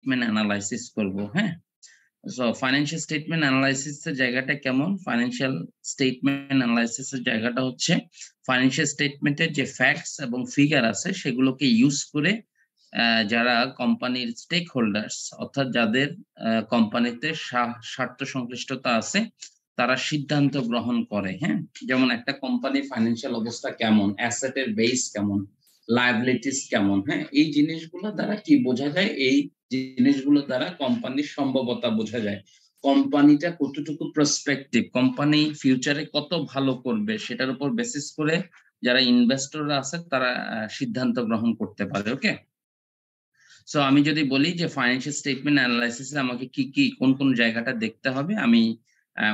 Statement analysis করব, হ্যাঁ? So financial statement analysis এর জায়গাটা কেমন? ফাইন্যান্সিয়াল স্টেটমেন্ট অ্যানালাইসিস এর জায়গাটা হচ্ছে ফাইন্যান্সিয়াল স্টেটমেন্টের যে ফ্যাক্টস এবং ফিগার আছে সেগুলোকে ইউজ করে যারা কোম্পানির স্টেক হোল্ডার্স অর্থাৎ যাদের কোম্পানিতে স্বার্থ সংশ্লিষ্টতা আছে তারা সিদ্ধান্ত গ্রহণ করে, হ্যাঁ? যেমন একটা কোম্পানির ফাইন্যান্সিয়াল অবস্থা কেমন, অ্যাসেটের বেস কেমন, লায়াবিলিটিস কেমন, হ্যাঁ? এই জিনিসগুলো দ্বারা কি বোঝা যায়? এই জিনিসগুলো দ্বারা কোম্পানির সম্ভাব্যতা বোঝা যায়। কোম্পানিটা কতটুকু প্রসপেক্টিভ, কোম্পানি ফিউচারে কত ভালো করবে সেটার উপর বেসিস করে যারা ইনভেস্টররা আছে তারা সিদ্ধান্ত গ্রহণ করতে পারে। ওকে? সো আমি যদি বলি যে ফাইন্যান্সিয়াল স্টেটমেন্ট এনালাইসিস এ আমাকে কোন জায়গাটা দেখতে হবে, আমি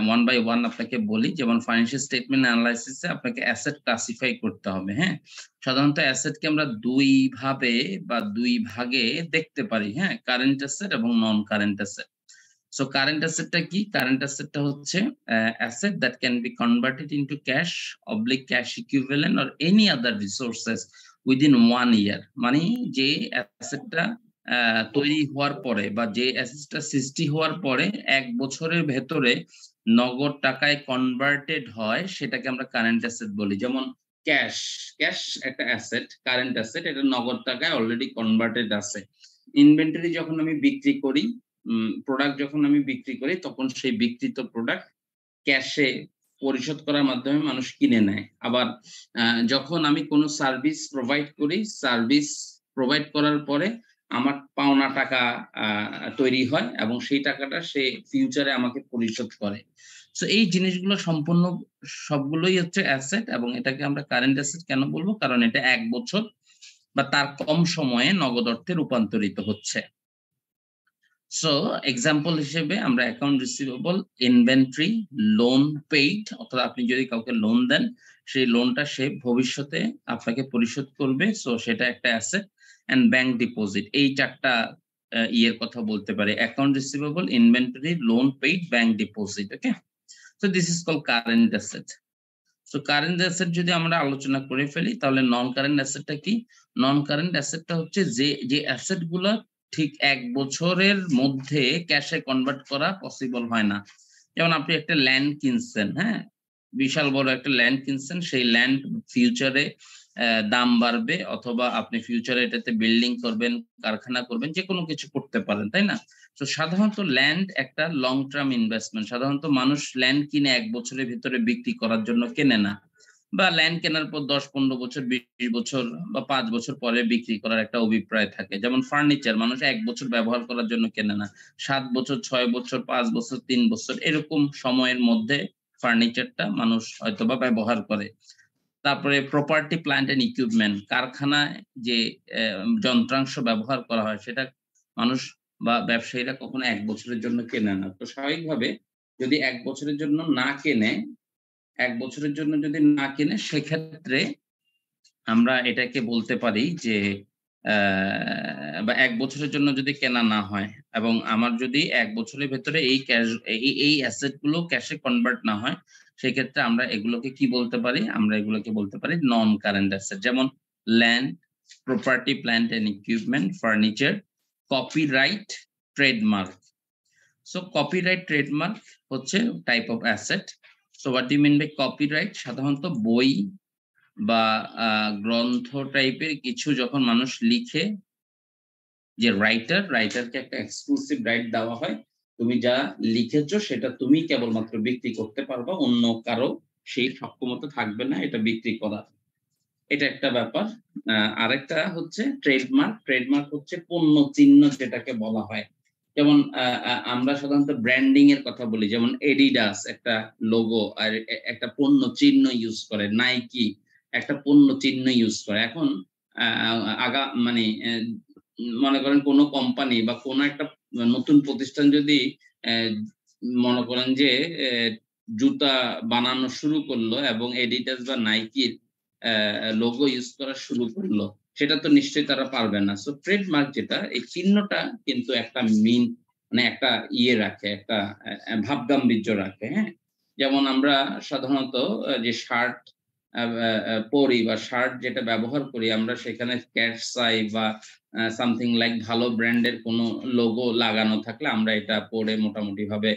ওয়ান বাই ওয়ান আপনাকে বলি। যেমন ফাইন্যান্সিয়াল স্টেটমেন্ট এনালাইসিস এ আপনাকে অ্যাসেট ক্লাসিফাই করতে হবে, হ্যাঁ? সাধারণত অ্যাসেটকে আমরা ২ ভাবে বা ২ ভাগে দেখতে পারি, হ্যাঁ? কারেন্ট অ্যাসেট এবং non current asset. So current অ্যাসেটটা কি? কারেন্ট অ্যাসেটটা হচ্ছে asset that can be converted into cash, cash equivalent or any other resources within 1 year. মানে যে অ্যাসেটটা তৈরি হওয়ার পরে বা যে অ্যাসেটটা সৃষ্টি হওয়ার পরে ১ বছরের ভেতরে নগদ টাকায় কনভার্টেড হয় সেটাকে আমরা কারেন্ট অ্যাসেট বলি। যেমন ক্যাশ, ক্যাশ একটা অ্যাসেট, কারেন্ট অ্যাসেট, এটা নগদ টাকায় অলরেডি কনভার্টেড আছে। ইনভেন্টরি যখন আমি বিক্রি করি, প্রোডাক্ট যখন আমি বিক্রি করি তখন সেই বিক্রিত প্রোডাক্ট ক্যাশে পরিশোধ করার মাধ্যমে মানুষ কিনে নেয়। আবার যখন আমি কোনো সার্ভিস প্রোভাইড করি, সার্ভিস প্রোভাইড করার পরে আমার পাওনা টাকা আ তৈরি হয় এবং সেই টাকাটা সে ফিউচারে আমাকে পরিশোধ করে। সো এই জিনিসগুলো সম্পূর্ণ সবগুলোই হচ্ছে অ্যাসেট এবং এটাকে আমরা কারেন্ট অ্যাসেট কেন বলব? কারণ এটা ১ বছর বা তার কম সময়ে নগদ অর্থে রূপান্তরিত হচ্ছে। সো এক্সাম্পল হিসেবে আমরা account receivable, inventory, loan paid অর্থাৎ আপনি যদি কাউকে লোন দেন, সেই লোনটা সে ভবিষ্যতে আপনাকে পরিশোধ করবে। সো সেটা একটা অ্যাসেট অ্যান্ড ব্যাংক ডিপোজিট। এই ৪ টা ইয়ের কথা বলতে পারি। Account receivable, inventory, loan paid, bank deposit. Okay? So this is called current asset. So current asset যদি আমরা আলোচনা করে ফেলি তাহলে নন কারেন্ট অ্যাসেটটা কি? নন কারেন্ট অ্যাসেটটা হচ্ছে যে অ্যাসেট গুলা ঠিক ১ বছরের মধ্যে ক্যাশে কনভার্ট করা পসিবল হয় না। যেমন আপনি একটা ল্যান্ড কিনছেন, হ্যাঁ? বিশাল বড় একটা ল্যান্ড কিনছেন। সেই ল্যান্ড ফিউচারে দাম বাড়বে অথবা আপনি ফিউচারে এটাতে বিল্ডিং করবেন, কারখানা করবেন, যেকোনো কিছু করতে পারেন, তাই না? তো সাধারণত ল্যান্ড একটা লং টার্ম ইনভেস্টমেন্ট। সাধারণত মানুষ ল্যান্ড কিনে ১ বছরের ভিতরে বিক্রি করার জন্য কেনে না। বা ল্যান্ড কেনার পর ১০-১৫ বছর, ২০ বছর বা ৫ বছর পরে বিক্রি করার একটা অভিপ্রায় থাকে। যেমন ফার্নিচার মানুষ ১ বছর ব্যবহার করার জন্য কেনে না। ৭ বছর, ৬ বছর, ৫ বছর, ৩ বছর এরকম সময়ের মধ্যে ফার্নিচারটা মানুষ হয়তোবা ব্যবহার করে। তারপরে প্রপার্টি, প্ল্যান্ট অ্যান্ড ইকুইপমেন্ট, কারখানায় যে যন্ত্রাংশ ব্যবহার করা হয় সেটা মানুষ বা ব্যবসায়ীরা কখনো ১ বছরের জন্য কেনে না। তো স্বাভাবিকভাবে যদি ১ বছরের জন্য না কেনে, ১ বছরের জন্য যদি না কেনে সেক্ষেত্রে আমরা এটাকে বলতে পারি যে বা ১ বছরের জন্য যদি কেনা না হয় এবং আমার যদি ১ বছরের ভেতরে এই অ্যাসেট গুলো ক্যাশে কনভার্ট না হয়, সেক্ষেত্রে আমরা এগুলোকে কি বলতে পারি? আমরা এগুলোকে বলতে পারি নন কারেন্ট অ্যাসেট। যেমন land, property, plant and equipment, furniture, copyright, trademark. So copyright, trademark হচ্ছে type of asset. So what do you mean by copyright? সাধারণত বই বা গ্রন্থ টাইপের কিছু যখন মানুষ লিখে, যে রাইটারকে একটা এক্সক্লুসিভ রাইট দেওয়া হয়। তুমি যা লিখেছো সেটা তুমিই কেবলমাত্র বিক্রি করতে পারবা। অন্য কারো সেই সক্ষমতা থাকবে না এটা বিক্রি করার। এটা একটা ব্যাপার। আ আরেকটা হচ্ছে ট্রেডমার্ক। ট্রেডমার্ক হচ্ছে পণ্য চিহ্ন যেটাকে বলা হয়। যেমন আ আ আমরা সাধারণত ব্র্যান্ডিং এর কথা বলি। যেমন Adidas একটা লোগো আর একটা পণ্য চিহ্ন ইউজ করে। Nike একটা পণ্য চিহ্ন ইউজ করে। এখন আ মানে মনে করেন কোন কোম্পানি বা কোন একটা নতুন প্রতিষ্ঠান যদি অ্যা মনে করেন যে জুতা বানানো শুরু করলো এবং Adidas বা Nike র লোগো ইউজ করা শুরু করলো। সেটা তো নিশ্চয়ই তারা পারবে না। সো ট্রেডমার্ক যেটা, এই চিহ্নটা কিন্তু একটা মানে একটা ইয়ে রাখে, একটা ভাবগাম্ভীর্য রাখে, হ্যাঁ? যেমন আমরা সাধারণত যে শার্ট পরি বা শার্ট যেটা ব্যবহার করি আমরা সেখানে ক্যাটস আই বা সামথিং লাইক ভালো ব্র্যান্ডের কোনো লোগো লাগানো থাকলে আমরা এটা পরে মোটামুটি ভাবে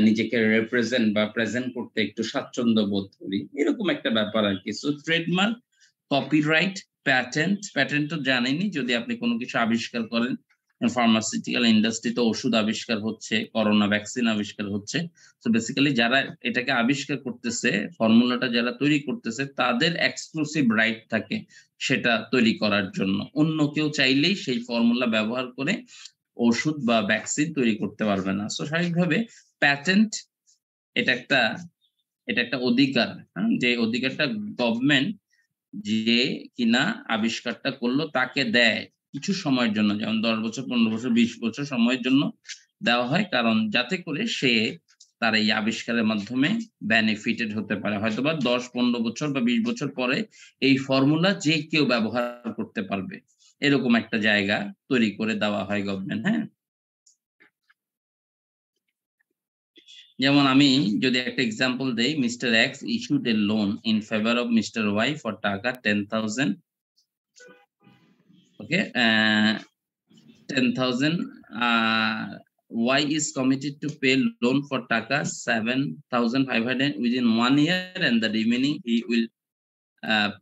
নিজেকে রিপ্রেজেন্ট বা প্রেজেন্ট করতে একটু স্বাচ্ছন্দ্য বোধ করি। এরকম একটা ব্যাপার আরকি। সো ট্রেডমার্ক, কপিরাইট, প্যাটেন্ট তো জানেনই যদি আপনি কোনো কিছু আবিষ্কার করেন। ফার্মাসিউটিক্যাল ইন্ডাস্ট্রিতে ওষুধ আবিষ্কার হচ্ছে, করোনা ভ্যাকসিন আবিষ্কার হচ্ছে। সো বেসিক্যালি যারা এটাকে আবিষ্কার করতেছে, ফর্মুলাটা যারা তৈরি করতেছে তাদের এক্সক্লুসিভ রাইট থাকে সেটা তৈরি করার জন্য। অন্য কেউ চাইলেই সেই ফর্মুলা ব্যবহার করে ওষুধ বা ভ্যাকসিন তৈরি করতে পারবে না। সো স্বাভাবিকভাবে প্যাটেন্ট এটা একটা এটা একটা অধিকার, হ্যাঁ? যে অধিকারটা গভর্নমেন্ট যে কিনা আবিষ্কারটা করলো তাকে দেয় কিছু সময়ের জন্য, যেমন ১০ বছর, ১৫ বছর, ২০ বছর সময়ের জন্য দেওয়া হয়। কারণ যাতে করে সে তার এই আবিষ্কারের মাধ্যমে বেনিফিটেড হতে পারে। হয়তোবা ১০, ১৫ বছর বা ২০ বছর পরে এই ফর্মুলা যে কেউ ব্যবহার করতে পারবে। এরকম একটা জায়গা তৈরি করে দেওয়া হয় গভর্নমেন্ট, হ্যাঁ? যেমন আমি যদি একটা এক্সাম্পল দেই, mister X issued a loan in favour of mister Y for টাকা 10,000। ওকে? 10,000, Y is committed to pay loan for taka 7,500 within 1 year, and the remaining he will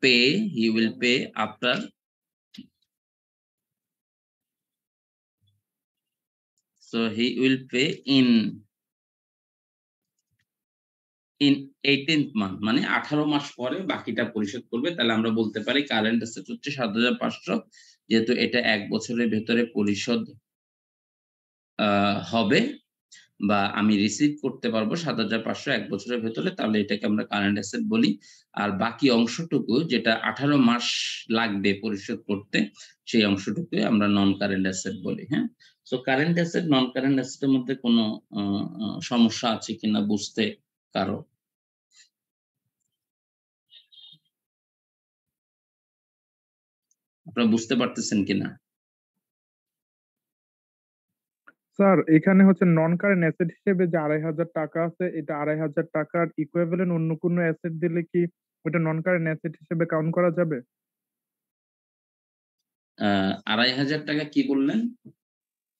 pay after he will pay in 18th month, মানে 18 মাস পরে বাকিটা পরিশোধ করবে। তাহলে আমরা বলতে পারি কারেন্ট অ্যাসেট হচ্ছে ৭৫০০, যেহেতু এটা ১ বছরের ভেতরে পরিশোধ হবে বা আমি রিসিভ করতে পারবো ৭৫০০ ১ বছরের ভেতরে, তাহলে এটাকে আমরা কারেন্ট অ্যাসেট বলি। আর বাকি অংশটুকু যেটা ১৮ মাস লাগবে পরিশোধ করতে, সেই অংশটুকুই আমরা নন কারেন্ট অ্যাসেট বলি, হ্যাঁ? So current asset, non current asset এর মধ্যে কোনো আ আ সমস্যা আছে কিনা বুঝতে কারো? আপনারা বুঝতে পারতেছেন কিনা? স্যার এখানে হচ্ছে নন কারেন্ট অ্যাসেট হিসেবে যে ২৫০০ টাকা আছে, এটা ২৫০০ টাকার ইকুইভ্যালেন্ট অন্য কোনো অ্যাসেট দিলে কি ওটা নন কারেন্ট অ্যাসেট হিসেবে কাউন্ট করা যাবে? ২৫০০ টাকা কি বললেন?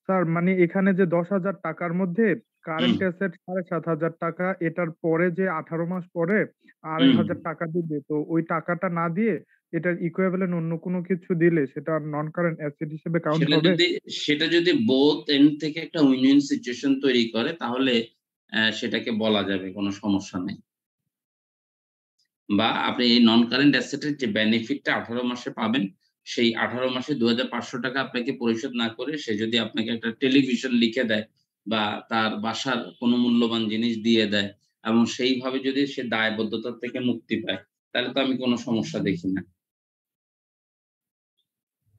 স্যার মানে এখানে যে ১০,০০০ টাকার মধ্যে হুম, কারেন্ট অ্যাসেট ৭,৫০০ টাকা, এটার পরে যে ১৮ মাস পরে হুম। ২৫০০ টাকা দিবে, তো ওই টাকাটা না দিয়ে এটার ইকুইভ্যালেন্ট অন্য কোনো কিছু দিলে সেটা নন কারেন্ট অ্যাসেট হিসেবে কাউন্ট সেটা হবে? যদি সেটা যদি বোথ এন্ড থেকে একটা উইন-উইন সিচুয়েশন তৈরি করে তাহলে সেটাকে বলা যাবে, কোনো সমস্যা নেই। বা আপনি এই নন কারেন্ট অ্যাসেট এর যে বেনিফিটটা ১৮ মাসে পাবেন, সেই ১৮ মাসে ৳২৫০০ আপনাকে পরিশোধ না করে সে যদি আপনাকে একটা টেলিভিশন লিখে দেয় বা তার বাসার কোনো মূল্যবান জিনিস দিয়ে দেয় এবং সেইভাবে যদি সে দায়বদ্ধতা থেকে মুক্তি পায়, তাহলে তো আমি কোনো সমস্যা দেখি না।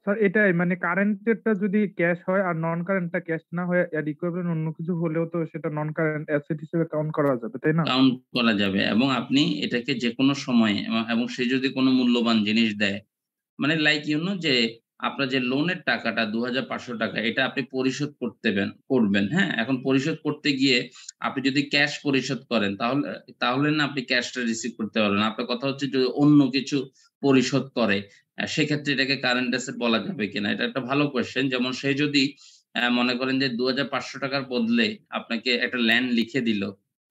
স্যার এটাই মানে কারেন্টেরটা যদি ক্যাশ হয় আর নন কারেন্টটা ক্যাশ না হয়ে এর ইকুইভ্যালেন্ট অন্য কিছু হলেও তো সেটা নন কারেন্ট অ্যাসেট হিসেবে কাউন্ট করা যাবে, তাই না? কাউন্ট করা যাবে এবং আপনি এটাকে যেকোনো সময়ে এবং সে যদি কোনো মূল্যবান জিনিস দেয়, মানে লাইক যে আপনার যে লোনের টাকাটা ৳২৫০০ এটা আপনি পরিশোধ করবেন, হ্যাঁ? এখন পরিশোধ করতে গিয়ে আপনি যদি ক্যাশ পরিশোধ করেন তাহলে না আপনি ক্যাশটা রিসিভ করতে পারবেন না। আপনার কথা হচ্ছে যদি অন্য কিছু পরিশোধ করে, সেক্ষেত্রে এটাকে কারেন্ট অ্যাসেট বলা যাবে কিনা? এটা একটা ভালো কোয়েশ্চেন। যেমন সে যদি মনে করেন যে ৳২৫০০ র বদলে আপনাকে একটা ল্যান্ড লিখে দিল,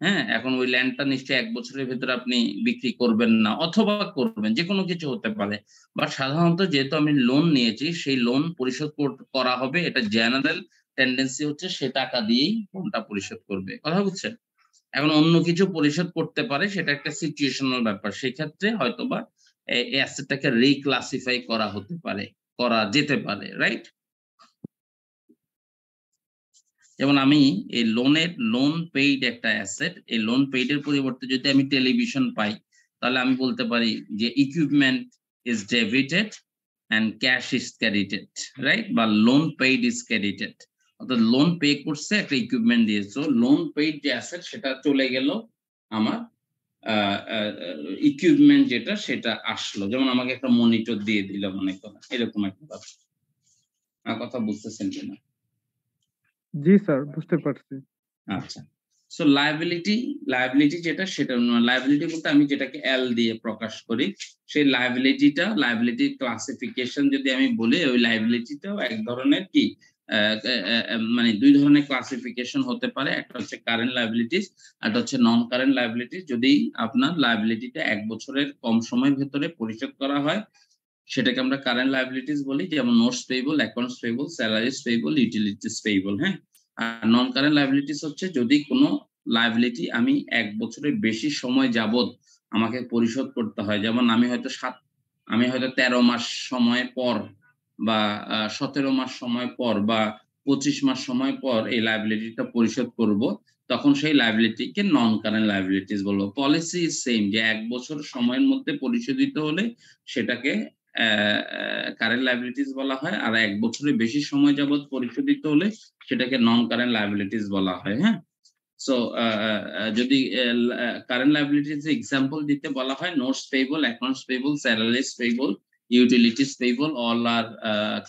হ্যাঁ? এখন ওই ল্যান্ডটা নিশ্চয়ই ১ বছরের ভেতরে আপনি বিক্রি করবেন না অথবা করবেন। যেকোনো কিছু হতে পারে। বাট সাধারণত যেহেতু আমি লোন নিয়েছি, সেই লোন পরিশোধ করা হবে। এটা জেনারেল টেনডেন্সি হচ্ছে সে টাকা দিয়েই লোনটা পরিশোধ করবে। কথা বুঝছেন? এখন অন্য কিছু পরিশোধ করতে পারে, সেটা একটা সিচুয়েশনাল ব্যাপার। সেক্ষেত্রে হয়তোবা এই অ্যাসেটটাকে রিক্লাসিফাই করা যেতে পারে। রাইট? যেমন আমি এই লোন পেইড একটা অ্যাসেট, এই লোন পেইড এর পরিবর্তে যদি আমি টেলিভিশন পাই, তাহলে আমি বলতে পারি যে equipment is debited and cash is credited, right? বা লোন পেইড ইস ক্রেডিটেড। অর্থাৎ লোন পে করছে, একটা ইকুইপমেন্ট দিয়েছে। লোন পেইড যে অ্যাসেট সেটা চলে গেল আমার আ আ ইকুইপমেন্ট যেটা সেটা আসলো। যেমন আমাকে একটা মনিটর দিয়ে দিল মনে করেন। এরকম একটা ব্যাপার। আমার কথা বুঝতেছেন কিনা? জি স্যার, বুঝতে পারছি। আচ্ছা। সো লায়াবিলিটি যেটা সেটা লায়াবিলিটি বলতে আমি যেটাকে এল দিয়ে প্রকাশ করি, সেই লায়াবিলিটি ক্লাসিফিকেশন যদি আমি বলি, ওই লায়াবিলিটিটাও এক ধরনের কি মানে দুই ধরনের ক্লাসিফিকেশন হতে পারে। একটা হচ্ছে কারেন্ট লায়াবিলিটিস, একটা হচ্ছে নন কারেন্ট লায়াবিলিটিস। যদি আপনার লায়াবিলিটিটা ১ বছরের কম সময়ের ভেতরে পরিশোধ করা হয়, সেটাকে আমরা কারেন্ট লায়াবিলিটিস বলি, যেমন notes payable, accounts payable, salaries payable, utilities payable. হ্যাঁ, আর নন কারেন্ট লায়াবিলিটিস হচ্ছে যদি কোনো লায়াবিলিটি আমি ১ বছরের বেশি সময় যাবত আমাকে পরিশোধ করতে হয়। যেমন আমি হয়তো ১৩ মাস সময় পর বা ১৭ মাস সময় পর বা ২৫ মাস সময় পর এই লায়াবিলিটিটা পরিশোধ করব, তখন সেই লায়াবিলিটিকে নন কারেন্ট লায়াবিলিটিস বলব। পলিসি ইজ সেইম, যে ১ বছর সময়ের মধ্যে পরিশোধিত হলে সেটাকে কারেন্ট লায়াবিলিটিস বলা হয়, আর ১ বছরের বেশি সময় যাবত পরিশোধিত হলে সেটাকে নন কারেন্ট লায়াবিলিটিস বলা হয়। হ্যাঁ, সো যদি কারেন্ট লায়াবিলিটিস এক্সাম্পল দিতে বলা হয়, notes payable, accounts payable, salaries payable, utilities payable, all are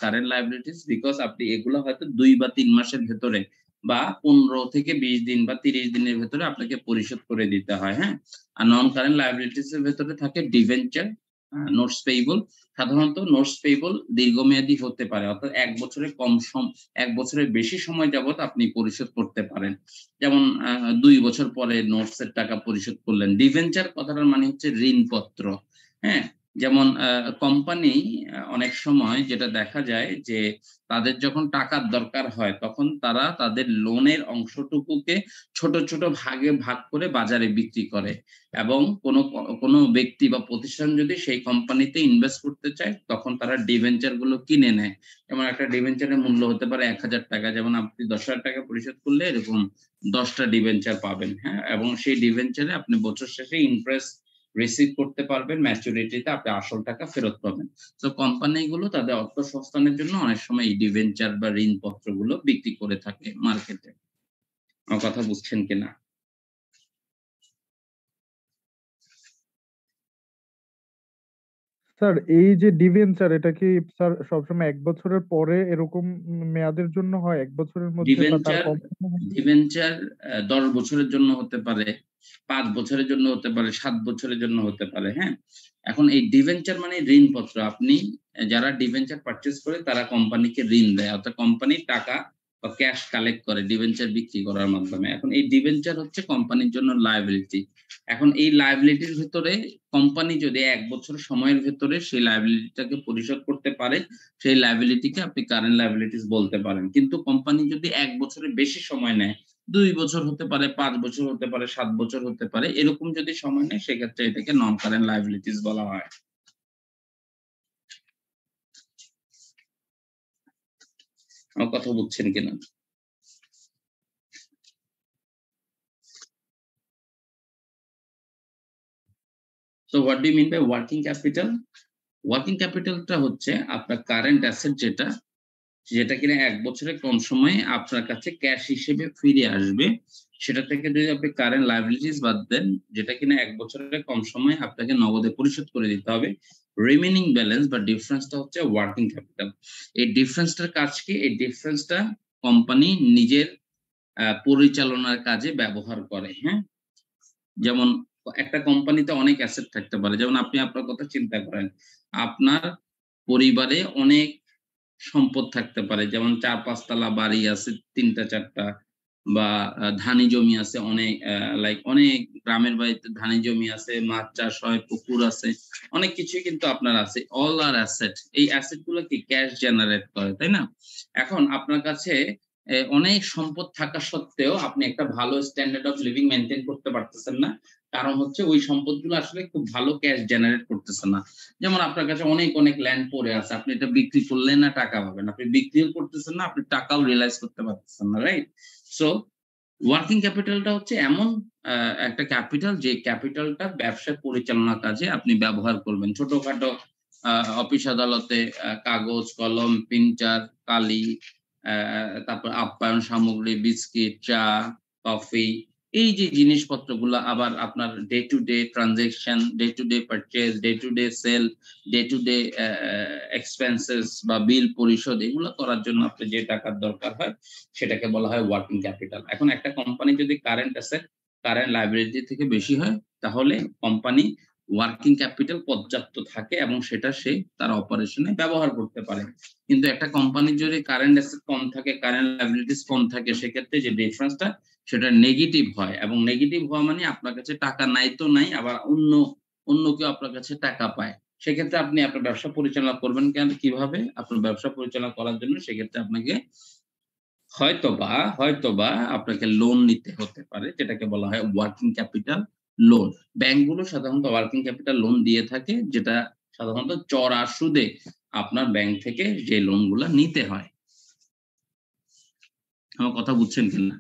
current liabilities, because আপনি এগুলো হয়তো ২ বা ৩ মাসের ভেতরে বা ১৫ থেকে ২০ দিন বা ৩০ দিনের ভেতরে আপনাকে পরিশোধ করে দিতে হয়। হ্যাঁ, আর নন কারেন্ট লায়াবিলিটিস এর ভেতরে থাকে ডিভেঞ্চার, নোটস পেয়েবল। সাধারণত নোটস পেয়েবল দীর্ঘমেয়াদী হতে পারে, অর্থাৎ ১ বছরের বেশি সময় যাবত আপনি পরিশোধ করতে পারেন। যেমন ২ বছর পরে নোটস এর টাকা পরিশোধ করলেন। ডিভেঞ্চার কথাটার মানে হচ্ছে ঋণপত্র। হ্যাঁ, যেমন কোম্পানি অনেক সময় যেটা দেখা যায় যে তাদের যখন টাকার দরকার হয়, তখন তারা তাদের লোনের অংশটুকুকে ছোট, ছোট ভাগে ভাগ করে বাজারে বিক্রি করে, এবং কোনো ব্যক্তি বা প্রতিষ্ঠান যদি সেই কোম্পানিতে ইনভেস্ট করতে চায়, তখন তারা ডিভেঞ্চার গুলো কিনে নেয়। যেমন একটা ডিভেঞ্চারের মূল্য হতে পারে ৳১,০০০, যেমন আপনি ৳১০,০০০ পরিশোধ করলে এরকম ১০ টা ডিবেঞ্চার পাবেন। হ্যাঁ, এবং সেই ডিবেঞ্চারে আপনি বছর শেষে ইন্টারেস্ট রিসিভ করতে পারবেন, ম্যাচুরিটিতে আপনি আসল টাকা ফেরত পাবেন। তো কোম্পানিগুলো তাদের অর্থ সংস্থানের জন্য অনেক সময় এই ডিবেঞ্চার বা ঋণপত্রগুলো বিক্রি করে থাকে মার্কেটে। আমার কথা বুঝছেন কিনা? স্যার এই যে ডিভেঞ্চার, এটা কি স্যার সবসময় ১ বছরের পরে এরকম মেয়াদের জন্য হয়, ১ বছরের মধ্যে বা তার ডিবেঞ্চার কম হয়? ডিবেঞ্চার ১০ বছরের জন্য হতে পারে, ৫ বছরের জন্য হতে পারে, ৭ বছরের জন্য হতে পারে। হ্যাঁ? এখন এই ডিবেঞ্চার মানে ঋণপত্র। আপনি যারা ডিবেঞ্চার পারচেজ করে তারা কোম্পানিকে ঋণ দেয়। অর্থাৎ কোম্পানি টাকা বা ক্যাশ কালেক্ট করে ডিবেঞ্চার বিক্রি করার মাধ্যমে। এখন এই ডিবেঞ্চার হচ্ছে কোম্পানির জন্য লায়াবিলিটি। এখন এই লায়াবিলিটির ভেতরে কোম্পানি যদি ১ বছর সময়ের ভেতরে সেই লায়াবিলিটিটাকে পরিশোধ করতে পারে, সেই লায়াবিলিটিকে আপনি কারেন্ট লায়াবিলিটিস বলতে পারেন। কিন্তু কোম্পানি যদি ১ বছরের বেশি সময় নেয়, ২ বছর হতে পারে, ৫ বছর হতে পারে, ৭ বছর হতে পারে, এরকম যদি সময় নেয় সেক্ষেত্রে এটাকে নন কারেন্ট লায়াবিলিটিস বলা হয়। আমার কথা বুঝছেন কিনা? So what do you mean by working capital? Working ক্যাপিটালটা হচ্ছে আপনার কারেন্ট অ্যাসেট যেটা কিনা ১ বছরের কম সময়ে আপনার কাছে ক্যাশ হিসেবে ফিরে আসবে। সেটা থেকে যদি আপনি কারেন্ট লায়াবিলিটিস বাদ দেন, যেটা কিনা ১ বছরের কম সময়ে আপনাকে নগদে পরিশোধ করে দিতে হবে। রিমেইনিং ব্যালেন্স বা ডিফারেন্সটা হচ্ছে ওয়ার্কিং ক্যাপিটাল। এই ডিফারেন্সটার কাজ কি? এই ডিফারেন্সটা কোম্পানি নিজের পরিচালনার কাজে ব্যবহার করে। হ্যাঁ? যেমন একটা কোম্পানিতে অনেক অ্যাসেট থাকতে পারে। যেমন আপনি আপনার কথা চিন্তা করেন। আপনার পরিবারে অনেক সম্পদ থাকতে পারে। যেমন ৪-৫ তলা বাড়ি আছে ৩ টা ৪ টা, বা ধানি জমি আছে অনেক, লাইক অনেক গ্রামের বাড়িতে ধানি জমি আছে, মাছ চাষ হয়, পুকুর আছে। অনেক কিছুই কিন্তু আপনার আছে। অল আর অ্যাসেট। এই অ্যাসেট গুলো কি ক্যাশ জেনারেট করে, তাই না? এখন আপনার কাছে অনেক সম্পদ থাকা সত্ত্বেও আপনি একটা ভালো স্ট্যান্ডার্ড অফ লিভিং মেইনটেইন করতে পারতেছেন না। কারণ হচ্ছে ওই সম্পদগুলো আসলে খুব ভালো ক্যাশ জেনারেট করতেছে না। যেমন আপনার কাছে অনেক ল্যান্ড পড়ে আছে। আপনি এটা বিক্রি করলে না টাকা পাবেন। আপনি বিক্রিও করতেছেন না, আপনি টাকাও রিয়ালাইজ করতে পারতেছেন না, রাইট? সো ওয়ার্কিং ক্যাপিটালটা হচ্ছে এমন একটা ক্যাপিটাল, যে ক্যাপিটালটা ব্যবসা পরিচালনার কাজে আপনি ব্যবহার করবেন। ছোটখাটো আ অফিস আদালতে কাগজ, কলম, প্রিন্টার, কালি, তারপর আপ্যায়ন সামগ্রী, বিস্কিট, চা, কফি, এই যে জিনিসপত্রগুলো আবার আপনার day to day transaction, day to day purchase, day to day sale, day to day expenses বা বিল পরিশোধ এগুলো করার জন্য আপনার যে টাকার দরকার হয় সেটাকে বলা হয় ওয়ার্কিং ক্যাপিটাল। এখন একটা কোম্পানি যদি কারেন্ট অ্যাসেট কারেন্ট লায়াবিলিটি থেকে বেশি হয় তাহলে কোম্পানি ওয়ার্কিং ক্যাপিটাল পর্যাপ্ত থাকে এবং সেটা সে তার অপারেশনে ব্যবহার করতে পারে। কিন্তু একটা কোম্পানির যদি কারেন্ট অ্যাসেট কম থাকে, কারেন্ট লায়াবিলিটিস কম থাকে সেক্ষেত্রে যে ডিফারেন্সটা সেটা নেগেটিভ হয় এবং নেগেটিভ হওয়া মানে আপনার কাছে টাকা নাই তো নাই, আবার অন্য কেউ আপনার কাছে টাকা পায়। সেক্ষেত্রে আপনি আপনার ব্যবসা পরিচালনা করবেন কিভাবে? আপনার ব্যবসা পরিচালনা করার জন্য সেক্ষেত্রে আপনাকে হয়তোবা আপনাকে লোন নিতে হতে পারে, যেটাকে বলা হয় ওয়ার্কিং ক্যাপিটাল লোন। ব্যাংকগুলো সাধারণত ওয়ার্কিং ক্যাপিটাল লোন দিয়ে থাকে, যেটা সাধারণত চড়া সুদে আপনার ব্যাংক থেকে যে লোনগুলা নিতে হয়। আমার কথা বুঝছেন কিনা?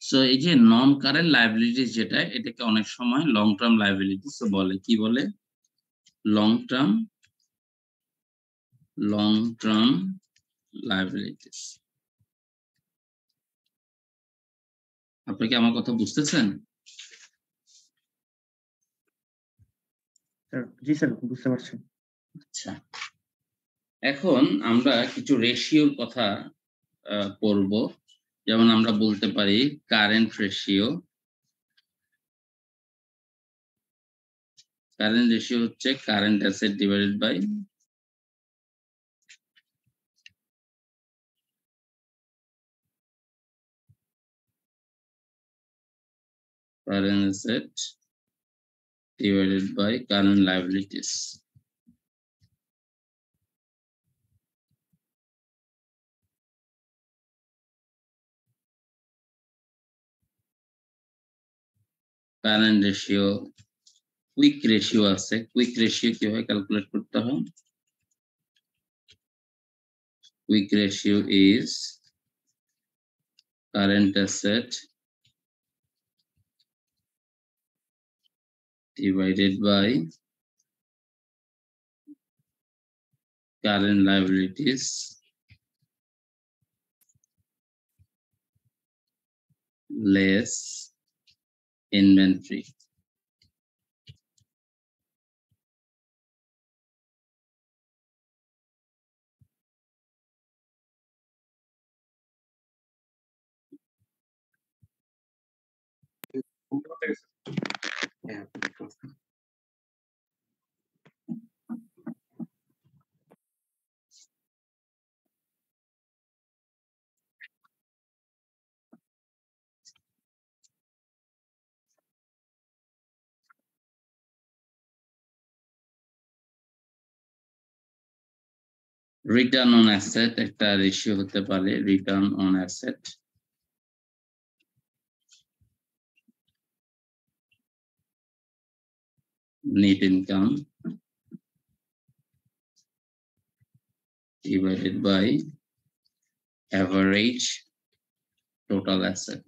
সো এই যে নন কারেন্ট লায়াবিলিটিস যেটা, এটাকে অনেক সময় লং টার্ম লায়াবিলিটিস ও বলে। কি বলে? Long term liabilities. আপনি কি আমার কথা বুঝতেছেন? জি স্যার, বুঝতে পারছি। আচ্ছা, এখন আমরা কিছু রেশিওর কথা পড়ব। যেমন আমরা বলতে পারি কারেন্ট রেশিও। কারেন্ট রেশিও হচ্ছে current asset divided by current asset divided by current liabilities. Current ratio, quick ratio আছে। quick ratio কিভাবে ক্যালকুলেট করতে হয়? Quick ratio is current asset divided by current liabilities less inventory. Return on asset একটা ratio হতে পারে। Return on asset net income divided by average total asset.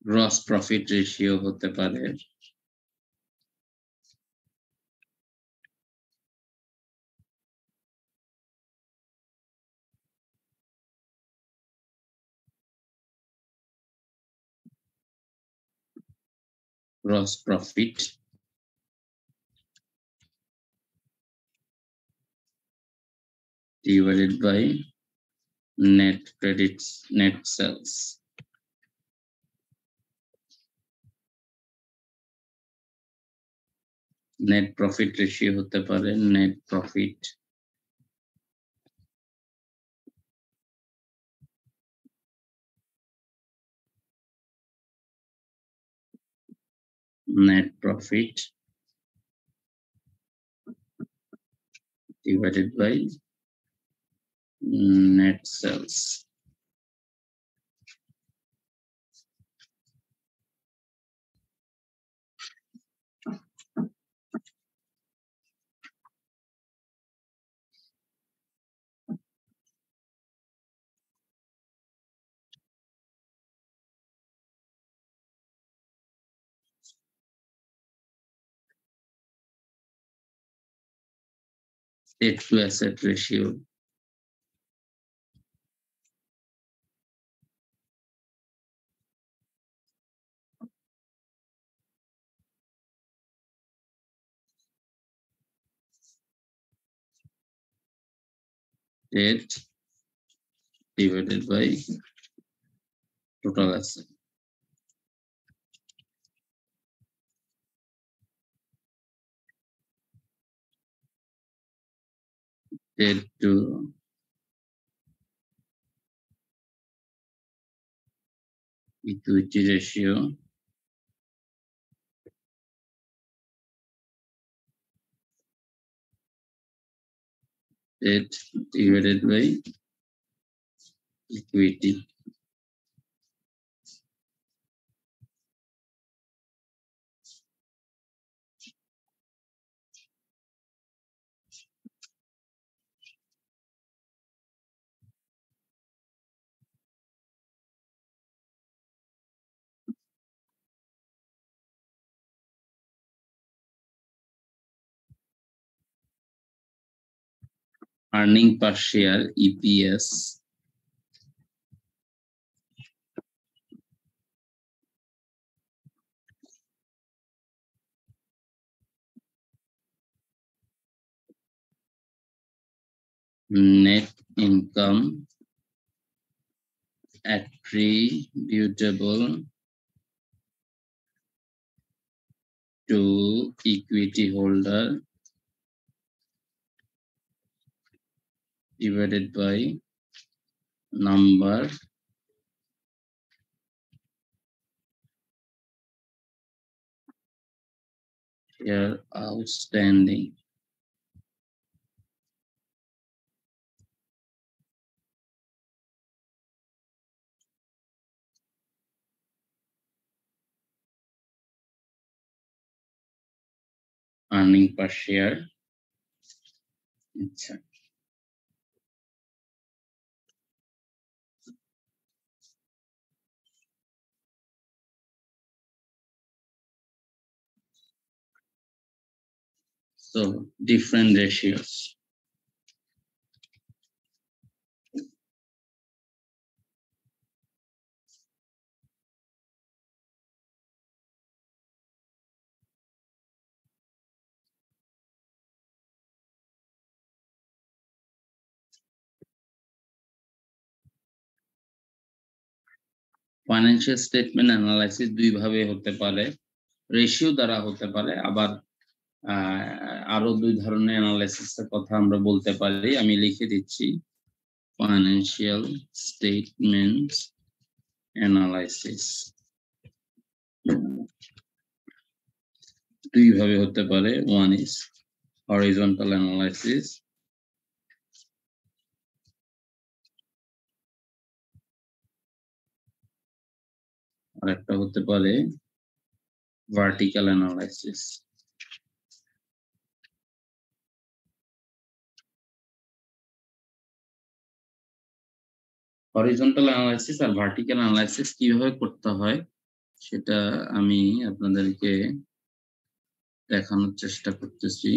Gross profit ratio হতে পারে gross profit divided by net credits, net sales. Net profit ratio হতে পারে net profit divided by net sales. Debt to asset ratio. Debt divided by total asset. Debt to equity ratio. Debt divided by equity. Earning per share EPS. Net income attributable to equity holder divided by number share outstanding. Earning per share. আচ্ছা, so different ratios. Financial statement analysis দুই ভাবে হতে পারে, ratio দ্বারা হতে পারে, আবার আরো দুই ধরনের অ্যানালাইসিসের কথা আমরা বলতে পারি। আমি লিখে দিচ্ছি, ফাইন্যান্সিয়াল স্টেটমেন্ট অ্যানালাইসিস দুই ভাবে হতে পারে। ওয়ান ইজ হরিজন্টাল অ্যানালাইসিস, আর একটা হতে পারে ভার্টিক্যাল অ্যানালাইসিস। হরিজন্টাল অ্যানালাইসিস আর ভার্টিক্যাল অ্যানালাইসিস কিভাবে করতে হয় সেটা আমি আপনাদেরকে দেখানোর চেষ্টা করতেছি।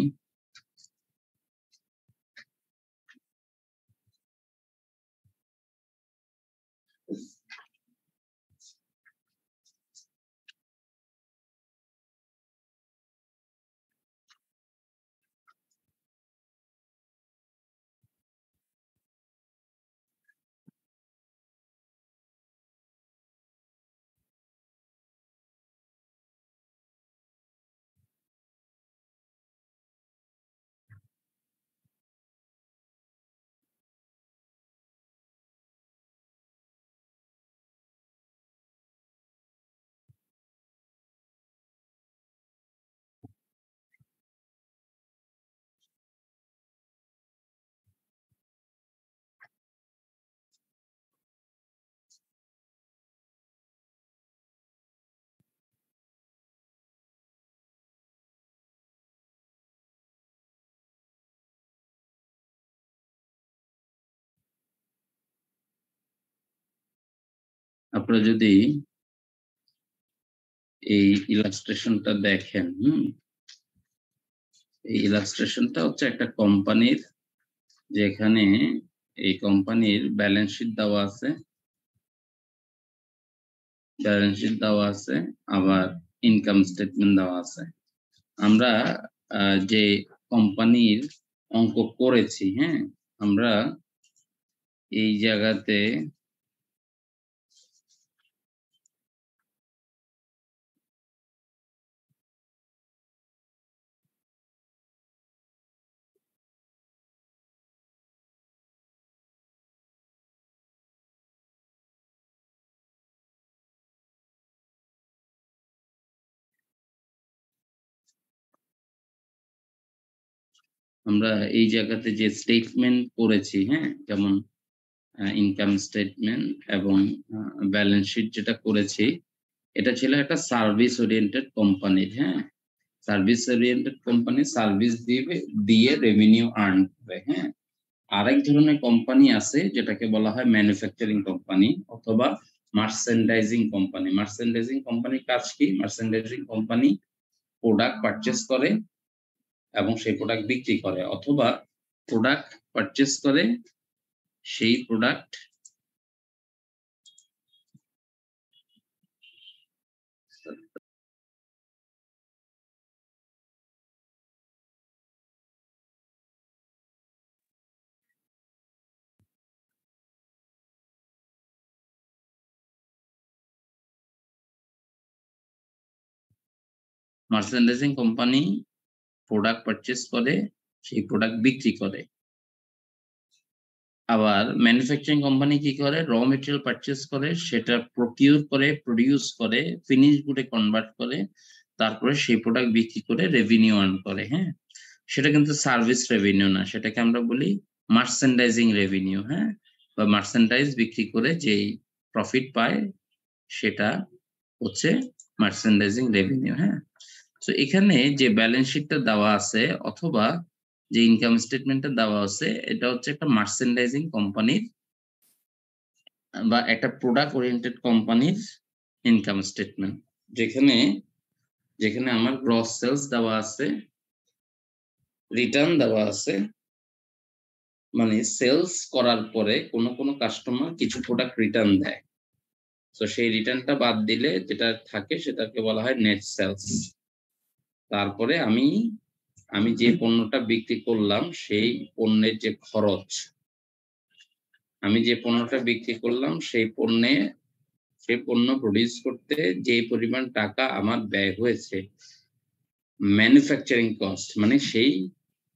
আপনারা যদি এই ইলাস্ট্রেশনটা দেখেন, এই ইলাস্ট্রেশনটা হচ্ছে একটা কোম্পানির, যেখানে এই কোম্পানির ব্যালেন্স শিট দেওয়া আছে, আবার ইনকাম স্টেটমেন্ট দেওয়া আছে। আমরা যে কোম্পানির অঙ্ক করেছি, আমরা এই জায়গাতে যে স্টেটমেন্ট করেছি, যেমন ইনকাম স্টেটমেন্ট এবং ব্যালেন্স শিট যেটা করেছি, এটা ছিল একটা সার্ভিস ওরিয়েন্টেড কোম্পানির। সার্ভিস ওরিয়েন্টেড কোম্পানি সার্ভিস দিয়ে রেভিনিউ আর্ন করে। আরেক ধরনের কোম্পানি আছে যেটাকে বলা হয় ম্যানুফ্যাকচারিং কোম্পানি অথবা মার্চেন্ডাইজিং কোম্পানি। মার্চেন্ডাইজিং কোম্পানির কাজ কি? মার্চেন্ডাইজিং কোম্পানি প্রোডাক্ট পারচেস করে এবং সেই প্রোডাক্ট বিক্রি করে, অথবা প্রোডাক্ট পারচেস করে সেই product merchandising company product purchase করে সেই প্রোডাক্ট বিক্রি করে। আবার ম্যানুফ্যাকচারিং কোম্পানি কি করে? র মেটেরিয়াল পারচেস করে, সেটা প্রকিউর করে, প্রডিউস করে, ফিনিশ গুডে কনভার্ট করে, তারপরে সেই প্রোডাক্ট বিক্রি করে রেভিনিউ আর্ন করে। সেটা কিন্তু সার্ভিস রেভিনিউ না, সেটাকে আমরা বলি মার্চেন্ডাইজিং রেভিনিউ। বা মার্চেন্ডাইজ বিক্রি করে যেই প্রফিট পায় সেটা হচ্ছে মার্চেন্ডাইজিং রেভিনিউ। তো এখানে যে ব্যালেন্স শিটটা দেওয়া আছে অথবা যে ইনকাম স্টেটমেন্টটা দেওয়া আছে, এটা হচ্ছে একটা মার্চেন্ডাইজিং কোম্পানির বা একটা প্রোডাক্ট ওরিয়েন্টেড কোম্পানির ইনকাম স্টেটমেন্ট, যেখানে আমার গ্রস সেলস দেওয়া আছে, রিটার্ন দেওয়া আছে, মানে সেলস করার পরে কোনো কাস্টমার কিছু প্রোডাক্ট রিটার্ন দেয়, তো সেই রিটার্নটা বাদ দিলে যেটা থাকে সেটাকে বলা হয় নেট সেলস। তারপরে আমি যে পণ্যটা বিক্রি করলাম সেই পণ্যের যে খরচ, সেই পণ্য প্রডিউস করতে যে পরিমাণ টাকা আমার ব্যয় হয়েছে, ম্যানুফ্যাকচারিং কস্ট, মানে সেই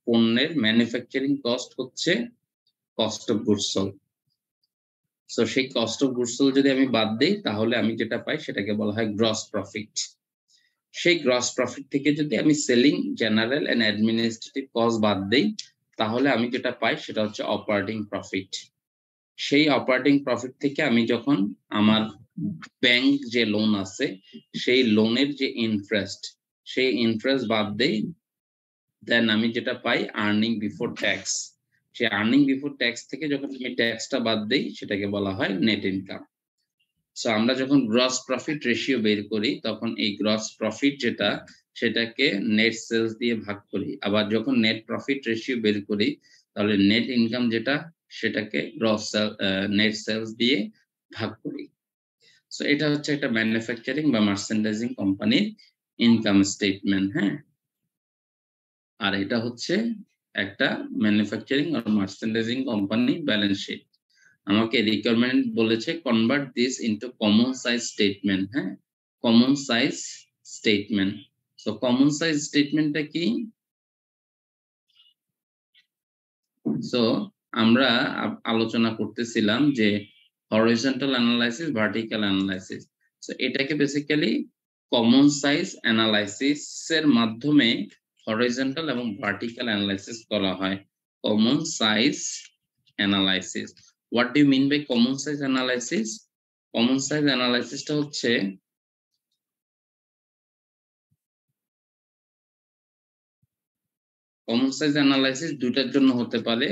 পণ্যের ম্যানুফ্যাকচারিং কস্ট হচ্ছে cost of goods sold. So সেই কস্ট অফ গুডস সোল্ড যদি আমি বাদ দিই, তাহলে আমি যেটা পাই সেটাকে বলা হয় গ্রস প্রফিট। সেই গ্রস প্রফিট থেকে যদি আমি selling, general and administrative cost বাদ দিই, তাহলে আমি যেটা পাই সেটা হচ্ছে অপারেটিং প্রফিট। সেই অপারেটিং প্রফিট থেকে আমি যখন আমার ব্যাংক যে লোন আছে সেই লোনের যে ইন্টারেস্ট, সেই ইন্টারেস্ট বাদ দেই, দেন আমি যেটা পাই আর্নিং বিফোর ট্যাক্স। সেই আর্নিং বিফোর ট্যাক্স থেকে যখন আমি ট্যাক্সটা বাদ দেই, সেটাকে বলা হয় নেট ইনকাম। সো আমরা যখন গ্রস প্রফিট রেশিও বের করি, তখন এই গ্রস প্রফিট যেটা, সেটাকে নেট সেলস দিয়ে ভাগ করি। আবার যখন নেট প্রফিট রেশিও বের করি, তাহলে নেট ইনকাম যেটা, সেটাকে নেট সেলস দিয়ে ভাগ করি। সো এটা হচ্ছে একটা ম্যানুফ্যাকচারিং বা মার্চেন্ডাইজিং কোম্পানির ইনকাম স্টেটমেন্ট। আর এটা হচ্ছে একটা ম্যানুফ্যাকচারিং আর মার্চেন্ডাইজিং কোম্পানি ব্যালেন্স শিট। আমাকে রিকোয়ারমেন্ট বলেছে convert this into common size statement. Common size statement. তো কমন সাইজ স্টেটমেন্টটা কি? সো আমরা আলোচনা করতেছিলাম যে horizontal analysis, vertical analysis. So এটাকে বেসিক্যালি কমন সাইজ অ্যানালাইসিস এর মাধ্যমে হরিজন্টাল এবং ভার্টিক্যাল অ্যানালাইসিস করা হয়। Common size analysis. What do you mean by common size analysis? Common size অ্যানালাইসিসটা হচ্ছে কমন সাইজ অ্যানালাইসিস দুটার জন্য হতে পারে।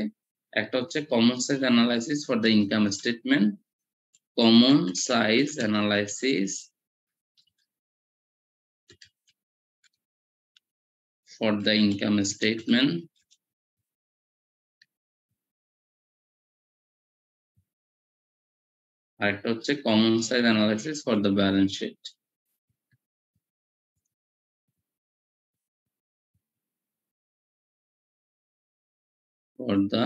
একটা হচ্ছে common size analysis for the income statement, common size analysis for the income statement আরেকটা হচ্ছে common size analysis for the balance sheet for the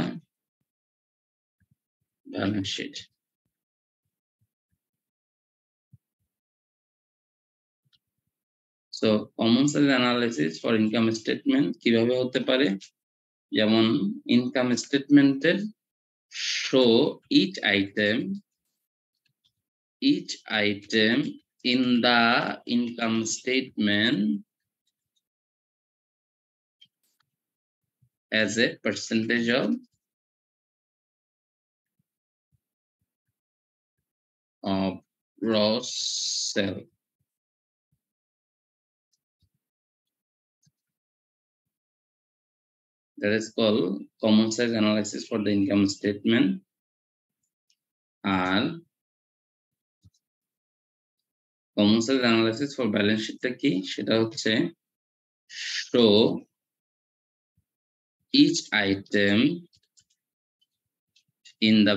balance sheet so common size analysis for income statement কিভাবে হতে পারে যেমন income statement এর show each item in the income statement as a percentage of gross sale. That is called common size analysis for the income statement. And common size analysis for balance sheet টা কি সেটা হচ্ছে show each item in the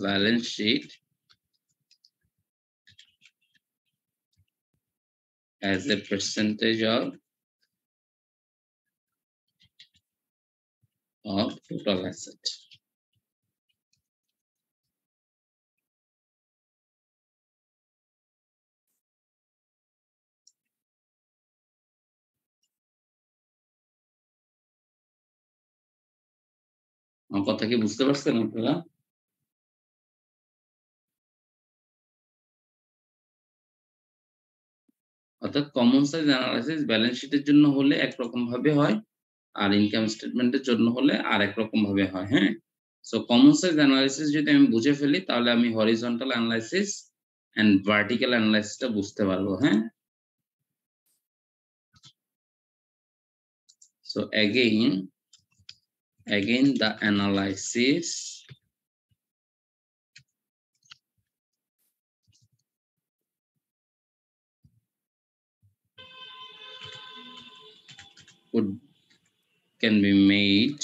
balance sheet as a percentage of total asset. আমার কথা কি বুঝতে পারছেন আপনারা অর্থাৎ কমন সাইজ অ্যানালাইসিস ব্যালেন্স শিটের জন্য হলে একরকম ভাবে হয় আর ইনকাম স্টেটমেন্টের জন্য হলে আরেক রকম ভাবে হয় হ্যাঁ সো কমন সাইজ অ্যানালাইসিস যদি আমি বুঝে ফেলি তাহলে আমি হরিজন্টাল অ্যানালাইসিস এন্ড ভার্টিক্যাল অ্যানালাইসিসটা বুঝতে পারবো হ্যাঁ so again the analysis can be made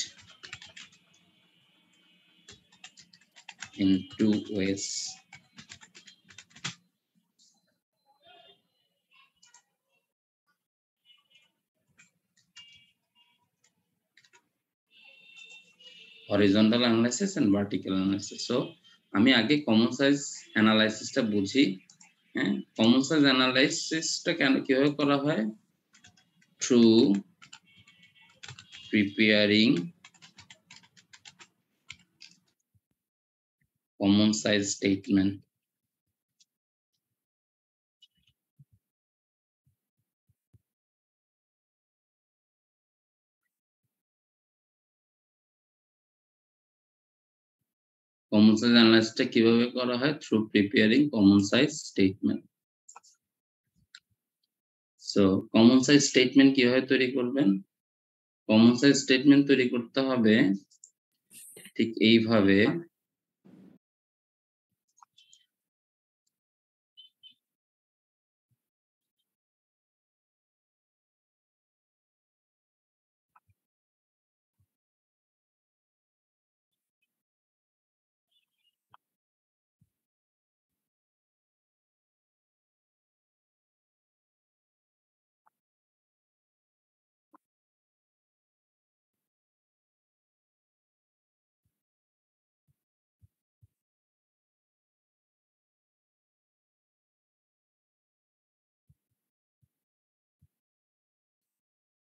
in two ways. Horizontal analysis and vertical analysis. So আমি আগে common size analysis টা বুঝি হ্যাঁ common size analysis টা কেন কিভাবে করা হয় through preparing common size statement common size analysis টা কিভাবে করা হয় through preparing common size statement so common size statement কিভাবে তৈরি করবেন common size statement তৈরি করতে হবে ঠিক এইভাবে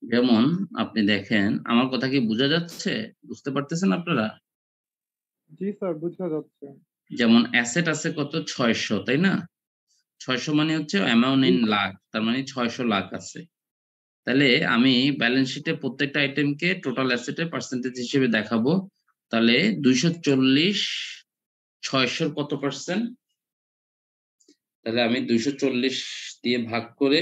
যেমন আপনি দেখেন আমার কথা কি বোঝা যাচ্ছে বুঝতে পারতেছেন আপনারা জি স্যার বোঝা যাচ্ছে যেমন অ্যাসেট আছে কত 600 তাই না 600 মানে হচ্ছে অ্যামাউন্ট ইন লাখ তার মানে 600 লাখ আছে তাহলে আমি ব্যালেন্স শিটে প্রত্যেকটা আইটেমকে টোটাল অ্যাসেটের পার্সেন্টেজ হিসেবে দেখাবো তাহলে 240 600 কত পার্সেন্ট তাহলে আমি 240 দিয়ে ভাগ করে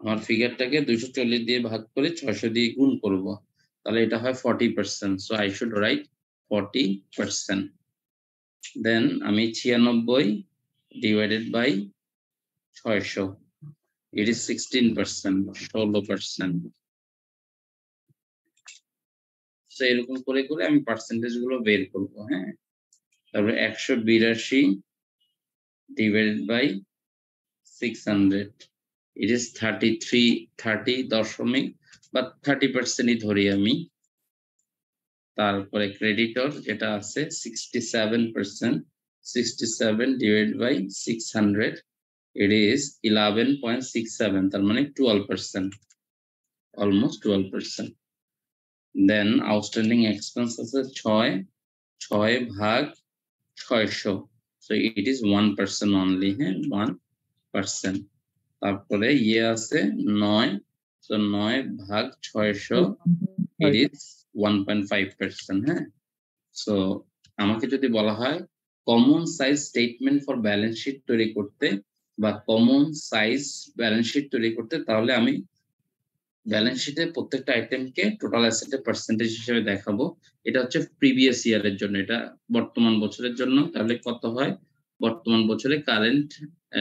আমার ফিগারটাকে 240 দিয়ে ভাগ করে 600 দিয়ে গুণ করব তাহলে এটা হয় 40%, so I should write 40%. Then আমি 96 divided by 600, it is 16%, 16%. So এরকম করে করে আমি পার্সেন্টেজ গুলো বের করব। হ্যাঁ, তারপরে 182 divided by 600, it is 30 বা 30%ই ধরি আমি। তারপরে ক্রেডিটর যেটা আছে 67%, 67 divided by 600, it is 11.67, তার মানে 12%, almost 12%. Then outstanding expense আছে 6 ভাগ 600, so it is 1% only. হ্যাঁ, 1%. তারপরে ইয়ে আছে 9, so 9 ভাগ 600, it is 1.5%. হ্যাঁ, সো আমাকে যদি বলা হয় common size statement for balance sheet তৈরি করতে বা কমন সাইজ ব্যালেন্স শিট তৈরি করতে, তাহলে আমি ব্যালেন্স শিটে প্রত্যেকটা আইটেমকে টোটাল অ্যাসেটের পার্সেন্টেজ হিসেবে দেখাবো। এটা হচ্ছে প্রিভিয়াস ইয়ারের জন্য, এটা বর্তমান বছরের জন্য। তাহলে কত হয়, বর্তমান বছরে কারেন্ট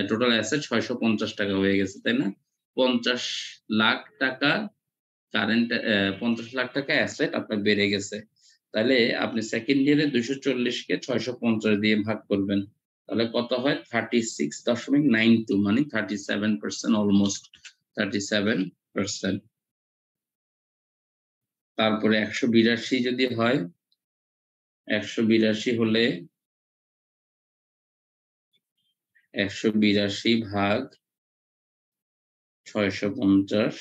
টোটাল অ্যাসেট 650 টাকা হয়ে গেছে, তাই না? 50 লাখ টাকা কারেন্ট, 50 লাখ টাকা অ্যাসেট আপনার বেড়ে গেছে। তাহলে আপনি সেকেন্ড ইয়ারে 240 কে 650 দিয়ে ভাগ করবেন, তাহলে কত হয় 36.92, মানে 37%, অলমোস্ট 37%। তারপরে 182 যদি হয়, 182 হলে 182 ভাগ 650,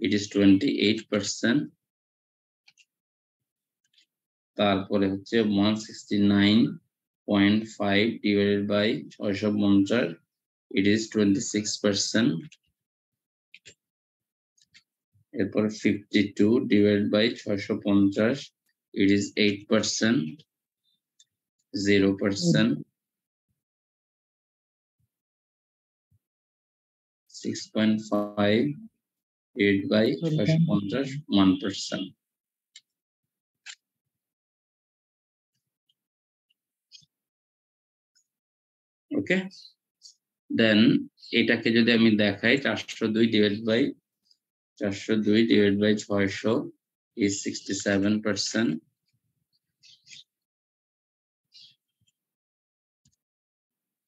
it is 28%। তারপরে হচ্ছে 169.5 divided by 650, it is 26%। এরপর 52 divided by 650, it is 8%, 0%। 6.5 divided by 650, 1%। ওকে, দেন এটাকে যদি আমি দেখাই 402 divided by 600 is 67%।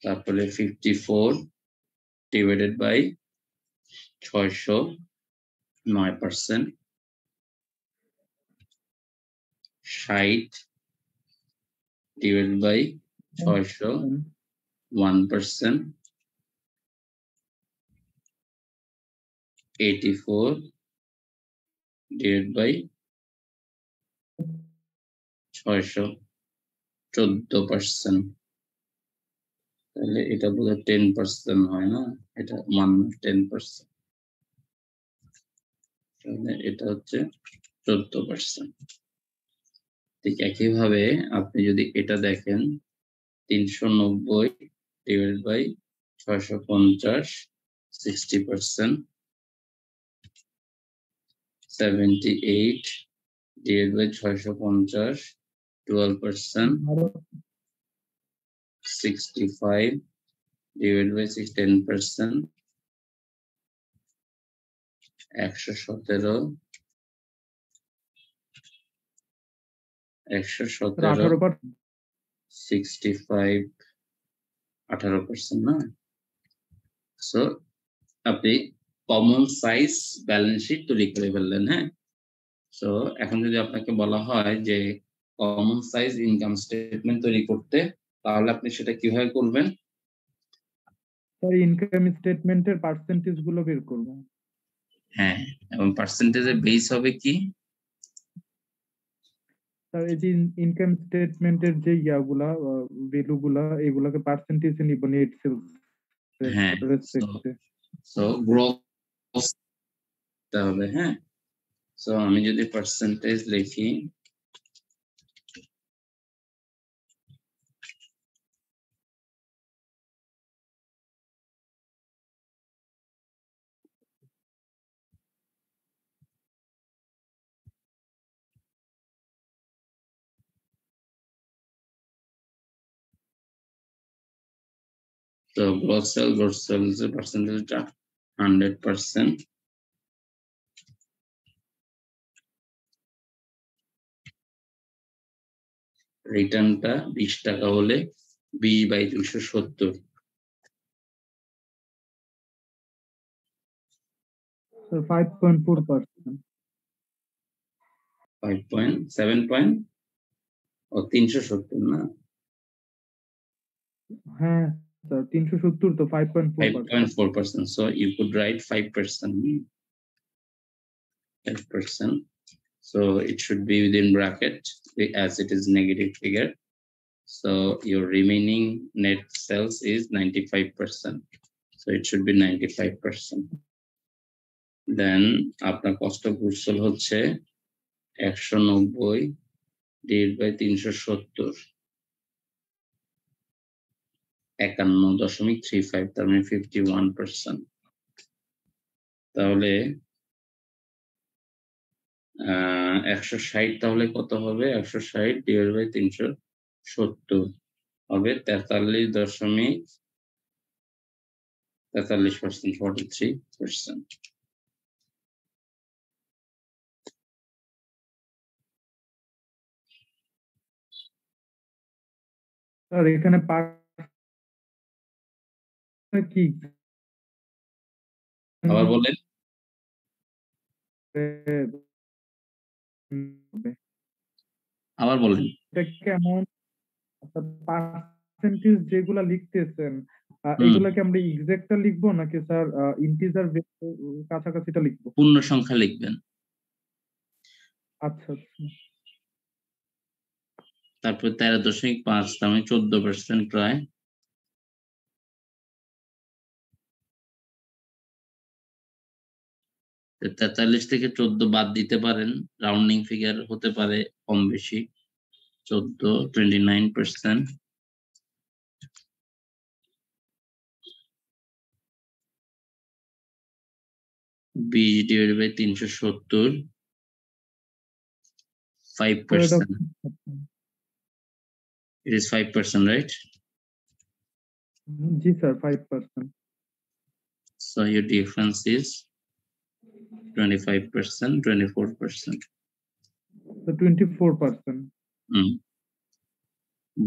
তারপরে 54 divided by 600, 9%। 60 divided by 600, 1%। 84 divided by 600, 14%। তাহলে এটা বোধহয় 10% হয় না, এটা 10%, তাহলে এটা হচ্ছে 14%। ঠিক একইভাবে আপনি যদি এটা দেখেন 390 divided by 650, 60%। 78 divided by 650, 12%। 65 divided by 10%। 117 65, 18%, না? সো আপনি কমন সাইজ ব্যালেন্স শিট তৈরি করে ফেললেন। হ্যাঁ, সো এখন যদি আপনাকে বলা হয় যে কমন সাইজ ইনকাম স্টেটমেন্ট তৈরি করতে, তাহলে আপনি সেটা কিভাবে করবেন? স্যার ইনকাম স্টেটমেন্টের পার্সেন্টেজ গুলো বের করব। হ্যাঁ, এবং পার্সেন্টেজের বেস হবে কি? স্যার এই যে ইনকাম স্টেটমেন্টের যে ইয়াগুলা ভ্যালু গুলা, এগুলাকে পার্সেন্টেজে নিব, নেট সেলস হ্যাঁ, রেসপেক্টে। সো গ্রোথ তাহলে, হ্যাঁ, সো আমি যদি পার্সেন্টেজ লিখি, So gross sales percentage 100%. রিটার্নটা 20 টাকা হলে 20/270। 5.4%। 370 না? হ্যাঁ স্যার 370 তো 5.4%। 5.4%. So you could write 5%. 5%. So it should be within bracket as it is negative figure. So your remaining net sales is 95%. So it should be 95%. Then আপনার cost of goods sold হচ্ছে 190 divided by 370, 51.35, তার মানে 51%। তাহলে 160 তাহলে কত হবে? 160 divided by 370 হবে 43.43%, 43%। Sir এখানে কি আবার বলেন। আবার বলেন। এটা কেমন পার্সেন্টেজ যেগুলা লিখতেছেন এগুলা কি আমরা এক্সাক্টটা লিখবো নাকি স্যার ইন্টিজার কাছাকাছিটা লিখবো? পূর্ণ সংখ্যা লিখবেন। আচ্ছা আচ্ছা। তারপর 13.5 তার মানে 14% প্রায়। তো 43 থেকে 14 বাদ দিতে পারেন, রাউন্ডিং ফিগার হতে পারে কম বেশি। 14, 29%। divided by 370, 5%. It is 5%, right? G sir 5%। So your difference is 25%, 24%. So 24%.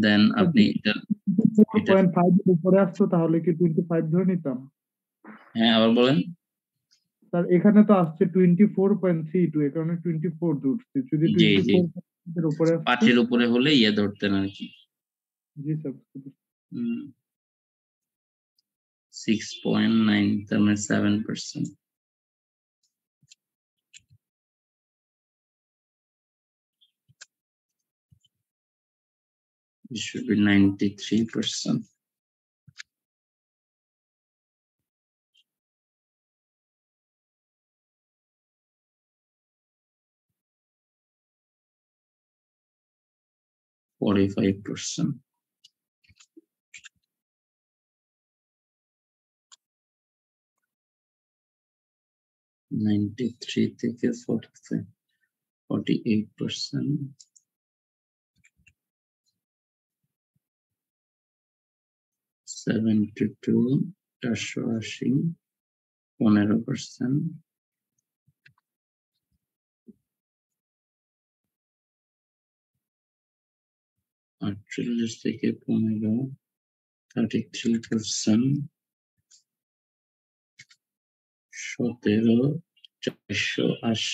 Then আপনি এটা 4.5 এর উপরে আসতো তাহলে কি 25 ধরে নিতাম? হ্যাঁ আবার বলেন। স্যার এখানে তো আসছে 24.32, এর কারণে 24 ধরছি। যদি 24 এর উপরে আসতো 5 এর উপরে হলে ধরতেন আর কি। জি স্যার। 6.9 তার মানে 7%। It should be 93%. %. 93 থেকে 45, 48%। 72, 480, 15%। 48 থেকে 15, 33%। 17, 480,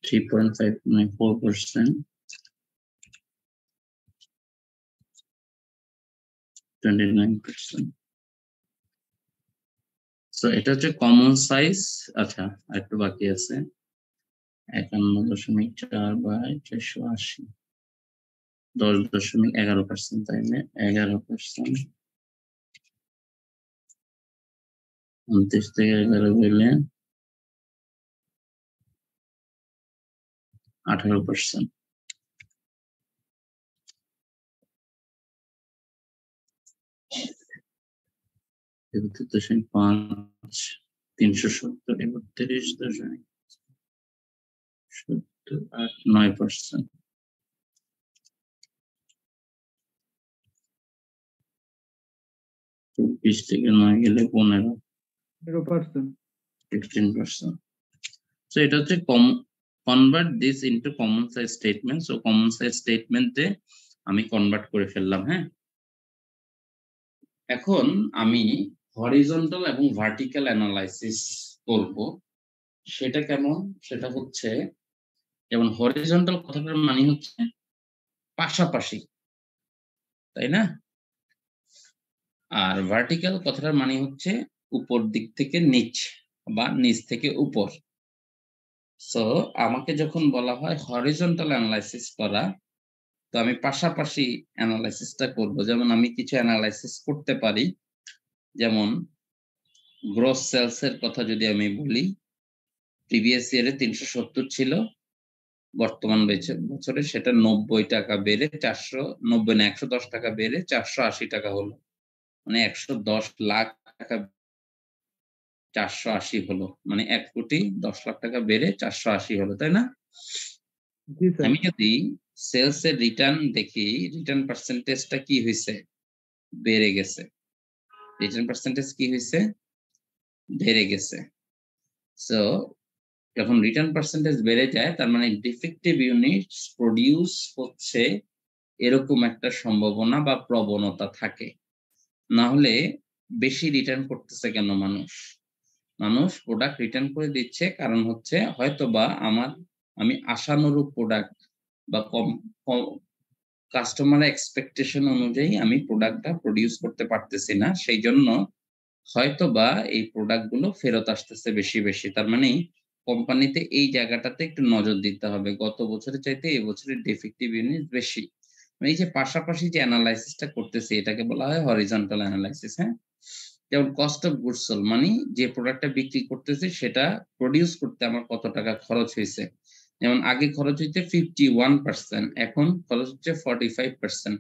3.594%। 29%। সো এটা হচ্ছে কমন সাইজ। আচ্ছা একটু বাকি আছে। 51.4/480, 10.11%, তাই না? 11%। 29 থেকে 11 গেলে 18%। এবার 3.5, 370, 32.9%। 20 থেকে 9 গেলে 15, 0%। 15%। সো এটা হচ্ছে convert this into common size statement. So common size স্টেটমেন্টে আমি কনভার্ট করে ফেললাম। হ্যাঁ, এখন আমি হরিজন্টাল এবং ভার্টিক্যাল অ্যানালাইসিস করব। সেটা কেমন? সেটা হচ্ছে যেমন হরিজন্টাল কথাটার মানে হচ্ছে পাশাপাশি, তাই না? আর ভার্টিক্যাল কথাটার মানে হচ্ছে উপর দিক থেকে নিচ বা নিচ থেকে উপর। সো আমাকে যখন বলা হয় হরিজন্টাল অ্যানালাইসিস করা, তো আমি পাশাপাশি অ্যানালাইসিসটা করব। যেমন আমি কিছু অ্যানালাইসিস করতে পারি, যেমন গ্রস সেলস এর কথা যদি আমি বলি, প্রিভিয়াস ইয়ারে 370 ছিল, বর্তমান বছরে সেটা 90 টাকা বেড়ে 490 না 110 টাকা বেড়ে 480 টাকা হলো। মানে 110 লাখ টাকা 480 হলো, মানে 1,10,00,000 টাকা বেড়ে 480 হলো, তাই না? জি স্যার। আমি যদি সেলস এর রিটার্ন দেখি, রিটার্ন পার্সেন্টেজটা কি হয়েছে? বেড়ে গেছে। রিটার্ন পার্সেন্টেজ কি হয়েছে? বেড়ে গেছে। সো যখন রিটার্ন পার্সেন্টেজ বেড়ে যায়, তার মানে ডিফেক্টিভ ইউনিটস প্রডিউস হচ্ছে, এরকম একটা সম্ভাবনা বা প্রবণতা থাকে। না হলে বেশি রিটার্ন করতেছে কেন মানুষ? মানুষ প্রোডাক্ট রিটার্ন করে দিচ্ছে কারণ হচ্ছে হয়তোবা আমি আশানুরূপ প্রোডাক্ট বা কাস্টমার এক্সপেকটেশন অনুযায়ী আমি প্রোডাক্টটা প্রডিউস করতে পারতেছি না। সেই জন্য হয়তোবা এই প্রোডাক্ট গুলো ফেরত আসতেছে বেশি, বেশি। তার মানে কোম্পানিতে এই জায়গাটাতে একটু নজর দিতে হবে। গত বছরের চাইতে এই বছরের ডিফেক্টিভ ইউনিট বেশি। এই যে পাশাপাশি যে এনালাইসিসটা করতেছি, এটাকে বলা হয় হরিজন্টাল এনালাইসিস। হ্যাঁ? যেমন কস্ট অফ গুডস সোল্ড, মানে যে প্রোডাক্টটা বিক্রি করতেছি সেটা প্রডিউস করতে আমার কত টাকা খরচ হইছে। যেমন আগে খরচ হইতে 51%, এখন খরচ হচ্ছে 45%।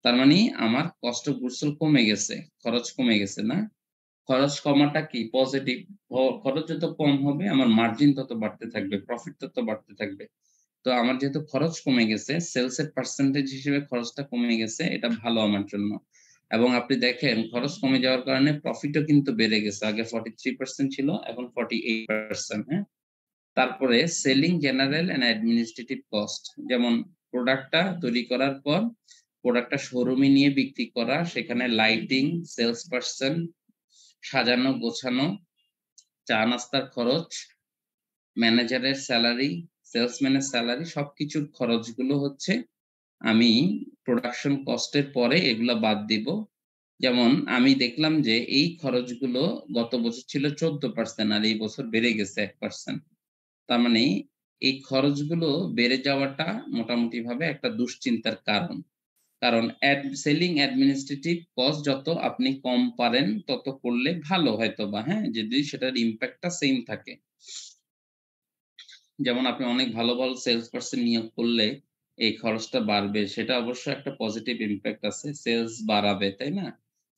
তার মানে আমার কস্ট অফ গুডস সোল্ড কমে গেছে, খরচ কমে গেছে না? খরচ কমাটা কি পজিটিভ? খরচ যত কম হবে আমার মার্জিন তত বাড়তে থাকবে, প্রফিট তত বাড়তে থাকবে। তো আমার যেহেতু খরচ কমে গেছে, সেলস এর পার্সেন্টেজ হিসেবে খরচটা কমে গেছে, এটা ভালো আমার জন্য। এবং আপনি দেখেন খরচ কমে যাওয়ার কারণে প্রফিটও কিন্তু বেড়ে গেছে। আগে 43% ছিল, এখন 48%। হ্যাঁ? তারপরে selling general and administrative cost, যেমন প্রোডাক্টটা তৈরি করার পর প্রোডাক্টটা শোরুমে নিয়ে বিক্রি করা, সেখানে লাইটিং, সেলস পারসন, সাজানো গোছানো, চা নাস্তার খরচ, ম্যানেজারের স্যালারি, সেলসম্যানের স্যালারি, সবকিছুর খরচগুলো হচ্ছে আমি প্রোডাকশন কস্টের পরে এগুলা বাদ দিব। যেমন আমি দেখলাম যে এই খরচগুলো গত বছর ছিল 14% আর এই বছর বেড়ে গেছে 1%। তার মানে এই খরচগুলো বেড়ে যাওয়াটা মোটামুটি ভাবে একটা দুশ্চিন্তার কারণ। কারণ সেলিং অ্যাডমিনিস্ট্রেটিভ কস্ট যত আপনি কম পারেন তত করলে ভালো হয়তোবা, হ্যাঁ? যদি সেটার ইমপ্যাক্টটা সেম থাকে। যেমন আপনি অনেক ভালো, ভালো সেলস পারসন নিয়োগ করলে এই খরচটা বাড়বে। সেটা অবশ্য একটা পজিটিভ ইমপ্যাক্ট আছে। সেলস বাড়াবে, তাই না?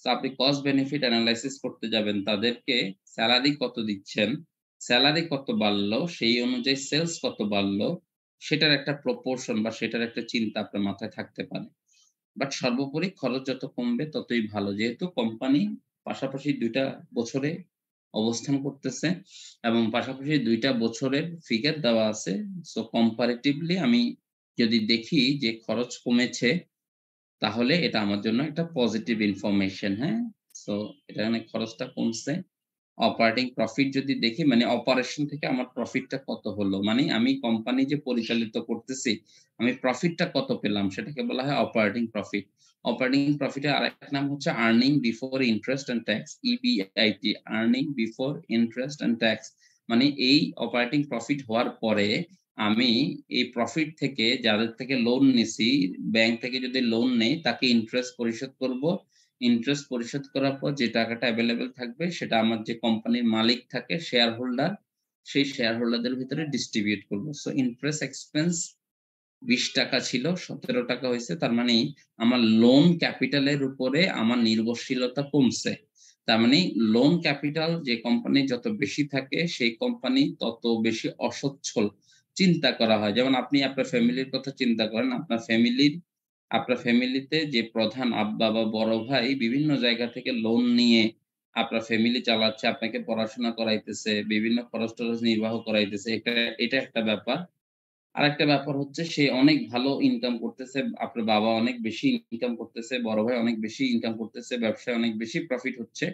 সো আপনি কস্ট বেনিফিট এনালাইসিস করতে যাবেন। তাদেরকে সেলারি কত দিচ্ছেন, সেলারি কত বাড়লো, সেই অনুযায়ী সেলস কত বাড়লো, সেটার একটা প্রপোর্শন বা সেটার একটা চিন্তা আপনার মাথায় থাকতে পারে। বাট সর্বোপরি খরচ যত কমবে ততই ভালো। যেহেতু কোম্পানি পাশাপাশি ২ টা বছরে অবস্থান করতেছে এবং পাশাপাশি ২ টা বছরের ফিগার দেওয়া আছে। সো কম্পারেটিভলি আমি যদি দেখি যে খরচ কমেছে, তাহলে এটা আমার জন্য একটা পজিটিভ ইনফরমেশন, হ্যাঁ? সো এখানে খরচটা কমছে। অপারেটিং প্রফিট যদি দেখি, মানে অপারেশন থেকে আমার প্রফিটটা কত হলো, মানে আমি কোম্পানি যে পরিচালিত করতেছি আমি প্রফিটটা কত পেলাম, সেটাকে বলা হয় অপারেটিং প্রফিট। অপারেটিং প্রফিটের আরেকটা নাম হচ্ছে earning before interest and tax, EBIT, earning before interest and tax. মানে এই অপারেটিং প্রফিট হওয়ার পরে আমি এই প্রফিট থেকে যাদের থেকে লোন নিছি, ব্যাংক থেকে যদি লোন নেই তাকে ইন্টারেস্ট পরিশোধ করব। ইন্টারেস্ট পরিশোধ করার পর যে টাকাটা এভেইলেবল থাকবে সেটা আমার যে কোম্পানির মালিক থাকে, শেয়ার হোল্ডার, সেই শেয়ার হোল্ডারদের ভিতরে ডিস্ট্রিবিউট করব। সো ইন্টারেস্ট এক্সপেন্স ২০ টাকা ছিল, ১৭ টাকা হইছে। তার মানে আমার লোন ক্যাপিটালের উপরে আমার নির্ভরশীলতা কমছে। তার মানে লোন ক্যাপিটাল যে কোম্পানির যত বেশি থাকে সেই কোম্পানি তত বেশি অসচ্ছল চিন্তা করা হয়। যেমন আপনি আপনার ফ্যামিলির কথা চিন্তা করেন। আপনার ফ্যামিলির আপনার ফ্যামিলিতে যে প্রধান আব্বা বা বড় ভাই বিভিন্ন জায়গা থেকে লোন নিয়ে আপনার ফ্যামিলি চালাচ্ছে, আপনাকে পড়াশোনা করাইতেছে, বিভিন্ন খরচ-টরচ নির্বাহ করাইতেছে। এটা একটা ব্যাপার। আরেকটা ব্যাপার হচ্ছে সে অনেক ভালো ইনকাম করতেছে। আপনার বাবা অনেক বেশি ইনকাম করতেছে, বড় ভাই অনেক বেশি ইনকাম করতেছে, ব্যবসায় অনেক বেশি প্রফিট হচ্ছে।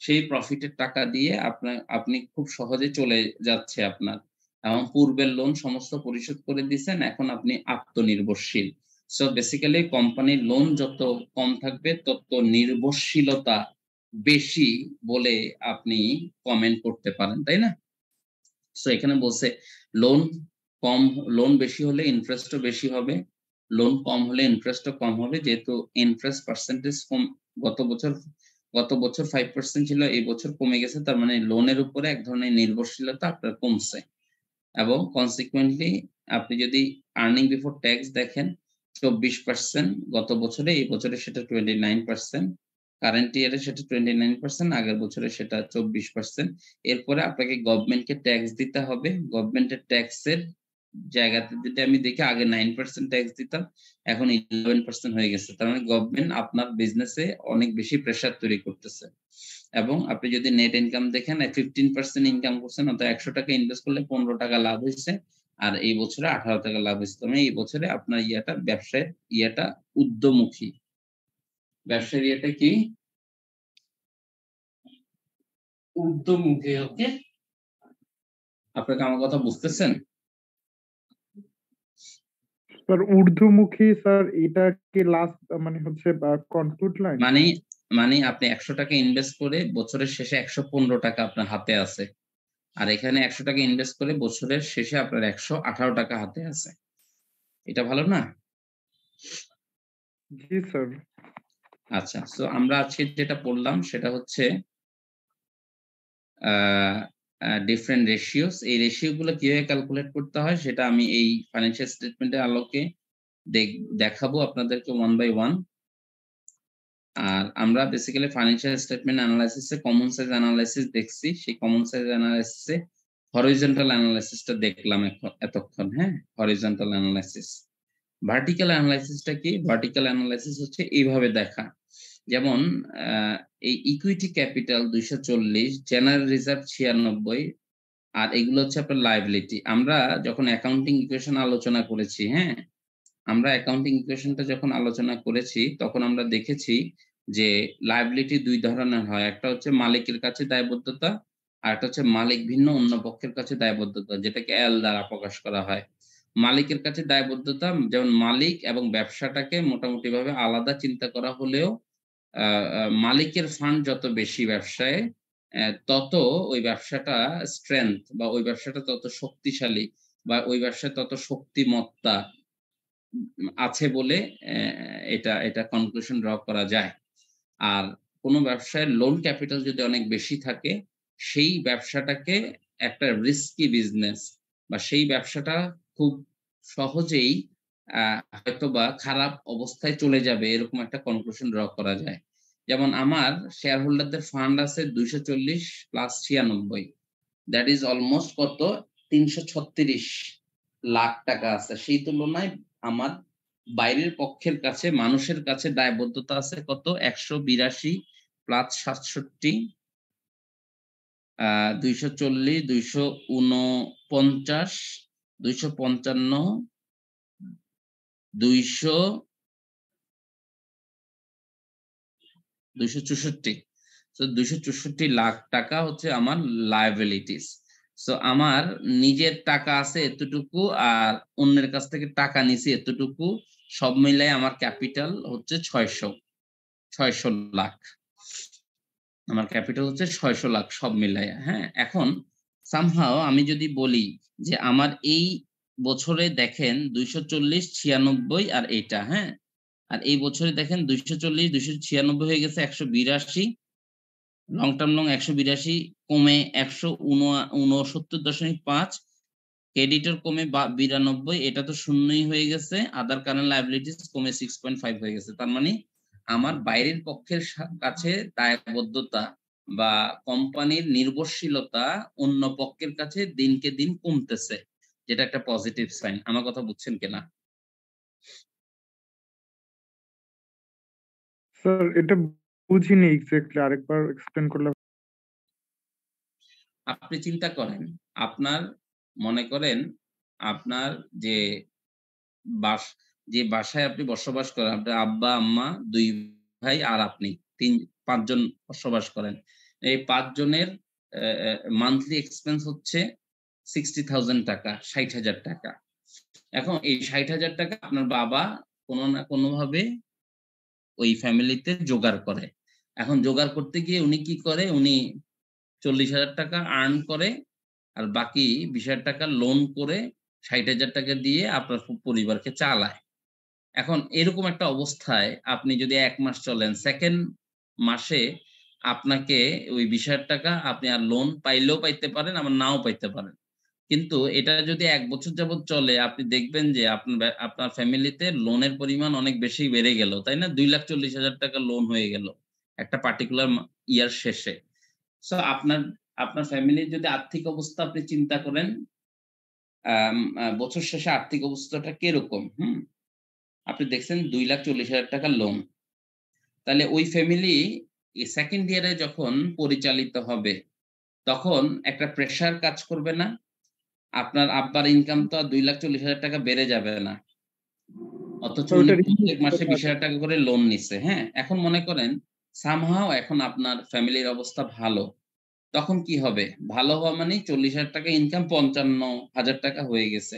সেই প্রফিটের টাকা দিয়ে আপনি খুব সহজে চলে যাচ্ছে আপনার। এবং পূর্বের লোন সমস্ত পরিশোধ করে দিছেন, এখন আপনি আত্মনির্ভরশীল। সো বেসিক্যালি কোম্পানির লোন যত কম থাকবে তত নির্ভরশীলতা বেশি বলে আপনি কমেন্ট করতে পারেন, তাই না? সো এখানে বলছে লোন কম লোন বেশি হলে ইন্টারেস্টও বেশি হবে। লোন কম হলে ইন্টারেস্টও কম হবে। যেহেতু ইন্টারেস্ট পার্সেন্টেজ কম গত বছর গত বছর 5% ছিল, এই বছর কমে গেছে। তার মানে লোনের উপরে এক ধরনের নির্ভরশীলতা আপনার কমছে। এবং consequently আপনি যদি আর্নিং বিফোর ট্যাক্স দেখেন 24% গত বছরে, এই বছরে সেটা 29%, কারেন্ট ইয়ারে সেটা 29%, আগের বছরে সেটা 24%। এরপরে আপনাকে গভর্নমেন্টকে ট্যাক্স দিতে হবে। গভর্নমেন্টের ট্যাক্সের জায়গাতে যদি আমি দেখি আগে 9% ট্যাক্স দিতাম, এখন 11% হয়ে গেছে। তার মানে গভর্নমেন্ট আপনার বিজনেসে অনেক বেশি প্রেশার তৈরি করতেছে। এবং আপনি যদি নেট ইনকাম দেখেন 15% ইনকাম করছেন, অর্থাৎ ৳১০০ ইনভেস্ট করলে ৳১৫ লাভ হইছে। আর এই বছরে ৳১৮ লাভ হইছে। তার মানে এই বছরে আপনার ব্যবসায়ের উর্ধ্বমুখী। ব্যবসার কি? ঊর্ধ্বমুখী, ওকে? আপনারা কি আমার কথা বুঝতেছেন? স্যার ঊর্ধ্বমুখী স্যার এটা কি লাস্ট মানে হচ্ছে কনক্লুড লাইন? মানে আপনি ৳১০০ ইনভেস্ট করে বছরের শেষে ৳১১৫ আপনার হাতে আছে। আর এখানে ৳১০০ ইনভেস্ট করে বছরের শেষে আপনার ৳১১৮ হাতে আছে। এটা ভালো না? জি স্যার। আচ্ছা। সো আমরা আজকে যেটা পড়লাম সেটা হচ্ছে আ আ ডিফারেন্ট রেশিওস। এই রেশিও গুলো কিভাবে ক্যালকুলেট করতে হয় সেটা আমি এই ফাইন্যান্সিয়াল স্টেটমেন্ট এর আলোকে দেখাবো আপনাদেরকে ওয়ান বাই ওয়ান। আর আমরা বেসিক্যালি ফাইন্যান্সিয়াল স্টেটমেন্ট এনালাইসিস এ কমন সাইজ এনালাইসিস দেখছি। সেই কমন সাইজ এনালাইসিস এ হরাইজন্টাল এনালাইসিস টা দেখলাম এতক্ষণ, হ্যাঁ? Horizontal analysis. ভার্টিক্যাল এনালাইসিস টা কি? ভার্টিক্যাল এনালাইসিস হচ্ছে এইভাবে দেখা। যেমন আ এই ইকুইটি ক্যাপিটাল ২৪০, জেনারেল রিজার্ভ ৯৬, আর এগুলো হচ্ছে আপনার লায়াবিলিটি। আমরা যখন অ্যাকাউন্টিং ইকুয়েশন আলোচনা করেছি, হ্যাঁ? আমরা অ্যাকাউন্টিং ইকুয়েশনটা যখন আলোচনা করেছি, তখন আমরা দেখেছি যে লায়াবিলিটি ২ ধরনের হয়। একটা হচ্ছে মালিকের কাছে দায়বদ্ধতা, আরেকটা হচ্ছে মালিক ভিন্ন অন্য পক্ষের কাছে দায়বদ্ধতা, যেটাকে এল দ্বারা প্রকাশ করা হয়। মালিকের কাছে দায়বদ্ধতা যেমন মালিক এবং ব্যবসাটাকে মোটামুটিভাবে আলাদা চিন্তা করা হলেও আ আ মালিকের ফান্ড যত বেশি ব্যবসায়, তত ওই ব্যবসাটা স্ট্রেংথ বা ওই ব্যবসাটা তত শক্তিশালী বা ওই ব্যবসায় তত শক্তিমত্তা আছে বলে এটা কনক্লুশন ড্র করা যায়। আর কোন ব্যবসায় লোন ক্যাপিটাল যদি অনেক বেশি থাকে, সেই ব্যবসাটাকে একটা রিস্কি বিজনেস বা সেই ব্যবসাটা খুব সহজেই আ হয়তোবা খারাপ অবস্থায় চলে যাবে, এরকম একটা কনক্লুশন ড্র করা যায়। যেমন আমার শেয়ার হোল্ডারদের ফান্ড আছে ২৪০ প্লাস ৯৬। দ্যাট ইস অলমোস্ট কত? ৳৩৩৬,০০,০০০ আছে। সেই তুলনায় আমার বাইরের পক্ষের কাছে মানুষের কাছে দায়বদ্ধতা আছে কত? ১৮২ প্লাস ৬৭, ২৪০, ২৪৯, ২৫৫, ২৬৪। সো ৳২৬৪,০০,০০০ হচ্ছে আমার লায়াবিলিটিস। সো আমার নিজের টাকা আছে এতটুকু আর অন্যের কাছ থেকে টাকা নিছি এতটুকু। সব মিলায় আমার ক্যাপিটাল হচ্ছে ৬০০,০০,০০০। আমার ক্যাপিটাল হচ্ছে ৬০০,০০,০০০ সব মিলায়া, হ্যাঁ? এখন somehow আমি যদি বলি যে আমার এই বছরে দেখেন ২৪০, ৯৬ আর এইটা, হ্যাঁ? আর এই বছরে দেখেন ২৪০, ২৯৬ হয়ে গেছে ১৮২, লং টার্ম লোন ১৮২ কমে ১৬৯.৫, ক্রেডিটর কমে ৯২, এটা তো শূন্যই হয়ে গেছে। আদার কারেন্ট লায়াবিলিটিস কমে 6.5 হয়ে গেছে। তার মানে আমার বাইরের পক্ষের কাছে দায়বদ্ধতা বা কোম্পানির নির্ভরশীলতা অন্য পক্ষের কাছে দিনকে দিন কমতেছে। যেটা একটা পজিটিভ সাইন। আমার কথা বুঝছেন কিনা? স্যার এটা বুঝিনি এক্স্যাক্টলি, আরেকবার এক্সপ্লেন করলে। আপনি চিন্তা করেন, আপনার মনে করেন আপনার যে বাস যে বাসায় আপনি বসবাস করেন, আপনার আব্বা, আম্মা, ২ ভাই আর আপনি ৫ জন বসবাস করেন। এই ৫ জনের মান্থলি এক্সপেন্স হচ্ছে ৳৬০,০০০ ৳৬০,০০০। এখন এই ৳৬০,০০০ আপনার বাবা কোন না কোনভাবে ওই ফ্যামিলিতে জোগাড় করে। এখন জোগাড় করতে গিয়ে উনি কি করে? উনি ৳৪০,০০০ আর্ন করে আর বাকি ৳২০,০০০ লোন করে ৳৬০,০০০ দিয়ে আপনার পরিবারকে চালায়। এখন এরকম একটা অবস্থায় আপনি যদি ১ মাস চলেন, 2nd মাসে আপনাকে ওই ৳২০,০০০ আপনি আর লোন পাইলেও পাইতে পারেন, আবার নাও পাইতে পারেন। কিন্তু এটা যদি ১ বছর যাবৎ চলে, আপনি দেখবেন যে আপনার ফ্যামিলিতে লোনের পরিমাণ অনেক বেশি বেড়ে গেল, তাই না? ৳২,৪০,০০০ লোন হয়ে গেল একটা পার্টিকুলার ইয়ার শেষে। সো আপনার ফ্যামিলির যদি আর্থিক অবস্থা আপনি চিন্তা করেন, আম আ বছর শেষে আর্থিক অবস্থাটা কিরকম, হুম? আপনি দেখছেন ৳২,৪০,০০০ লোন। তাহলে ওই ফ্যামিলি 2nd ইয়ারে যখন পরিচালিত হবে, তখন একটা প্রেশার কাজ করবে না? আপনার আব্বার ইনকাম তো আর ৳২,৪০,০০০ বেড়ে যাবে না। অথচ স্যার উনি ওটা প্রত্যেক রিনিউয়াল মাসে করা আছে। ৳২০,০০০ করে লোন নিচ্ছে, হ্যাঁ? এখন মনে করেন somehow এখন আপনার ফ্যামিলির অবস্থা ভালো। তখন কি হবে? ভালো হওয়া মানেই ৳৪০,০০০ ইনকাম ৳৫৫,০০০ হয়ে গেছে।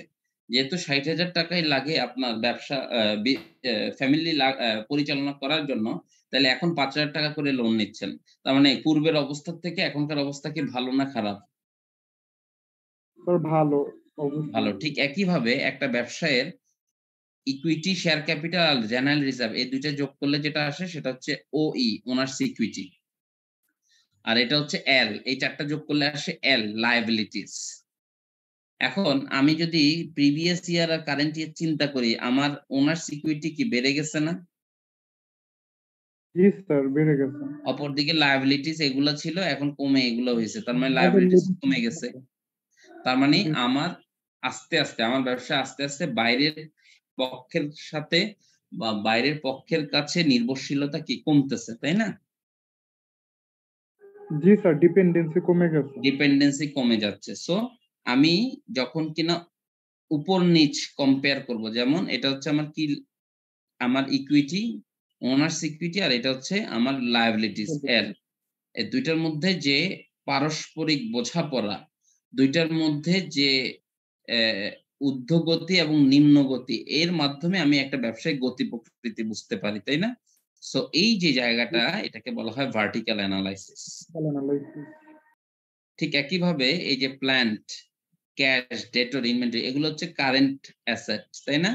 যেহেতু ৳৬০,০০০ ই লাগে আপনার ব্যবসা আ বি অ্যা ফ্যামিলি পরিচালনা করার জন্য, তাইলে এখন ৳৫,০০০ করে লোন নিচ্ছেন। তার মানে পূর্বের অবস্থার থেকে এখনকার অবস্থা কি ভালো না খারাপ? স্যার ভালো, অবশ্যই। ভালো। ঠিক একইভাবে একটা ব্যবসায়ের ইকুইটি, শেয়ার ক্যাপিটাল আর জেনারেল রিজার্ভ এই ২ টা যোগ করলে যেটা আসে সেটা হচ্ছে OE, ওনার্স ইকুইটি। আর এটা হচ্ছে L, এই ৪ টা যোগ করলে আসে L, লায়াবিলিটিস। এখন আমি যদি প্রিভিয়াস ইয়ার আর কারেন্ট ইয়ার চিন্তা করি, আমার ওনার্স ইকুইটি কি বেড়ে গেছে না? জি স্যার, বেড়ে গেছে। অপরদিকে লায়াবিলিটিস এগুলা ছিল, এখন কমে এগুলো হইছে। তার মানে লায়াবিলিটিস লায়াবিলিটি কমে গেছে। তার মানে জি আমার আস্তে, আমার ব্যবসা আস্তে, বাইরের পক্ষের সাথে বা বাইরের পক্ষের কাছে নির্ভরশীলতা কি কমতেছে, তাই না? জি স্যার, ডিপেন্ডেন্সি কমে গেছে। ডিপেন্ডেন্সি কমে যাচ্ছে। সো আমি যখন কিনা উপর-নিচ কম্পেয়ার করব, যেমন এটা হচ্ছে আমার কি, আমার ইকুইটি, ওনার্স ইকুইটি আর এটা হচ্ছে আমার লায়াবিলিটিস এল। এই ২ টার মধ্যে যে পারস্পরিক বোঝাপড়া, ২ টার মধ্যে যে অ্যা ঊর্ধ্বগতি এবং নিম্নগতি, এর মাধ্যমে আমি একটা ব্যবসায়িক গতি প্রকৃতি বুঝতে পারি, তাই না? সো এই যে জায়গাটা, এটাকে বলা হয় ভার্টিক্যাল অ্যানালাইসিস। ঠিক একইভাবে এই যে প্ল্যান্ট, ক্যাশ, ডেটর, ইনভেন্টরি এগুলো হচ্ছে কারেন্ট অ্যাসেট, তাই না?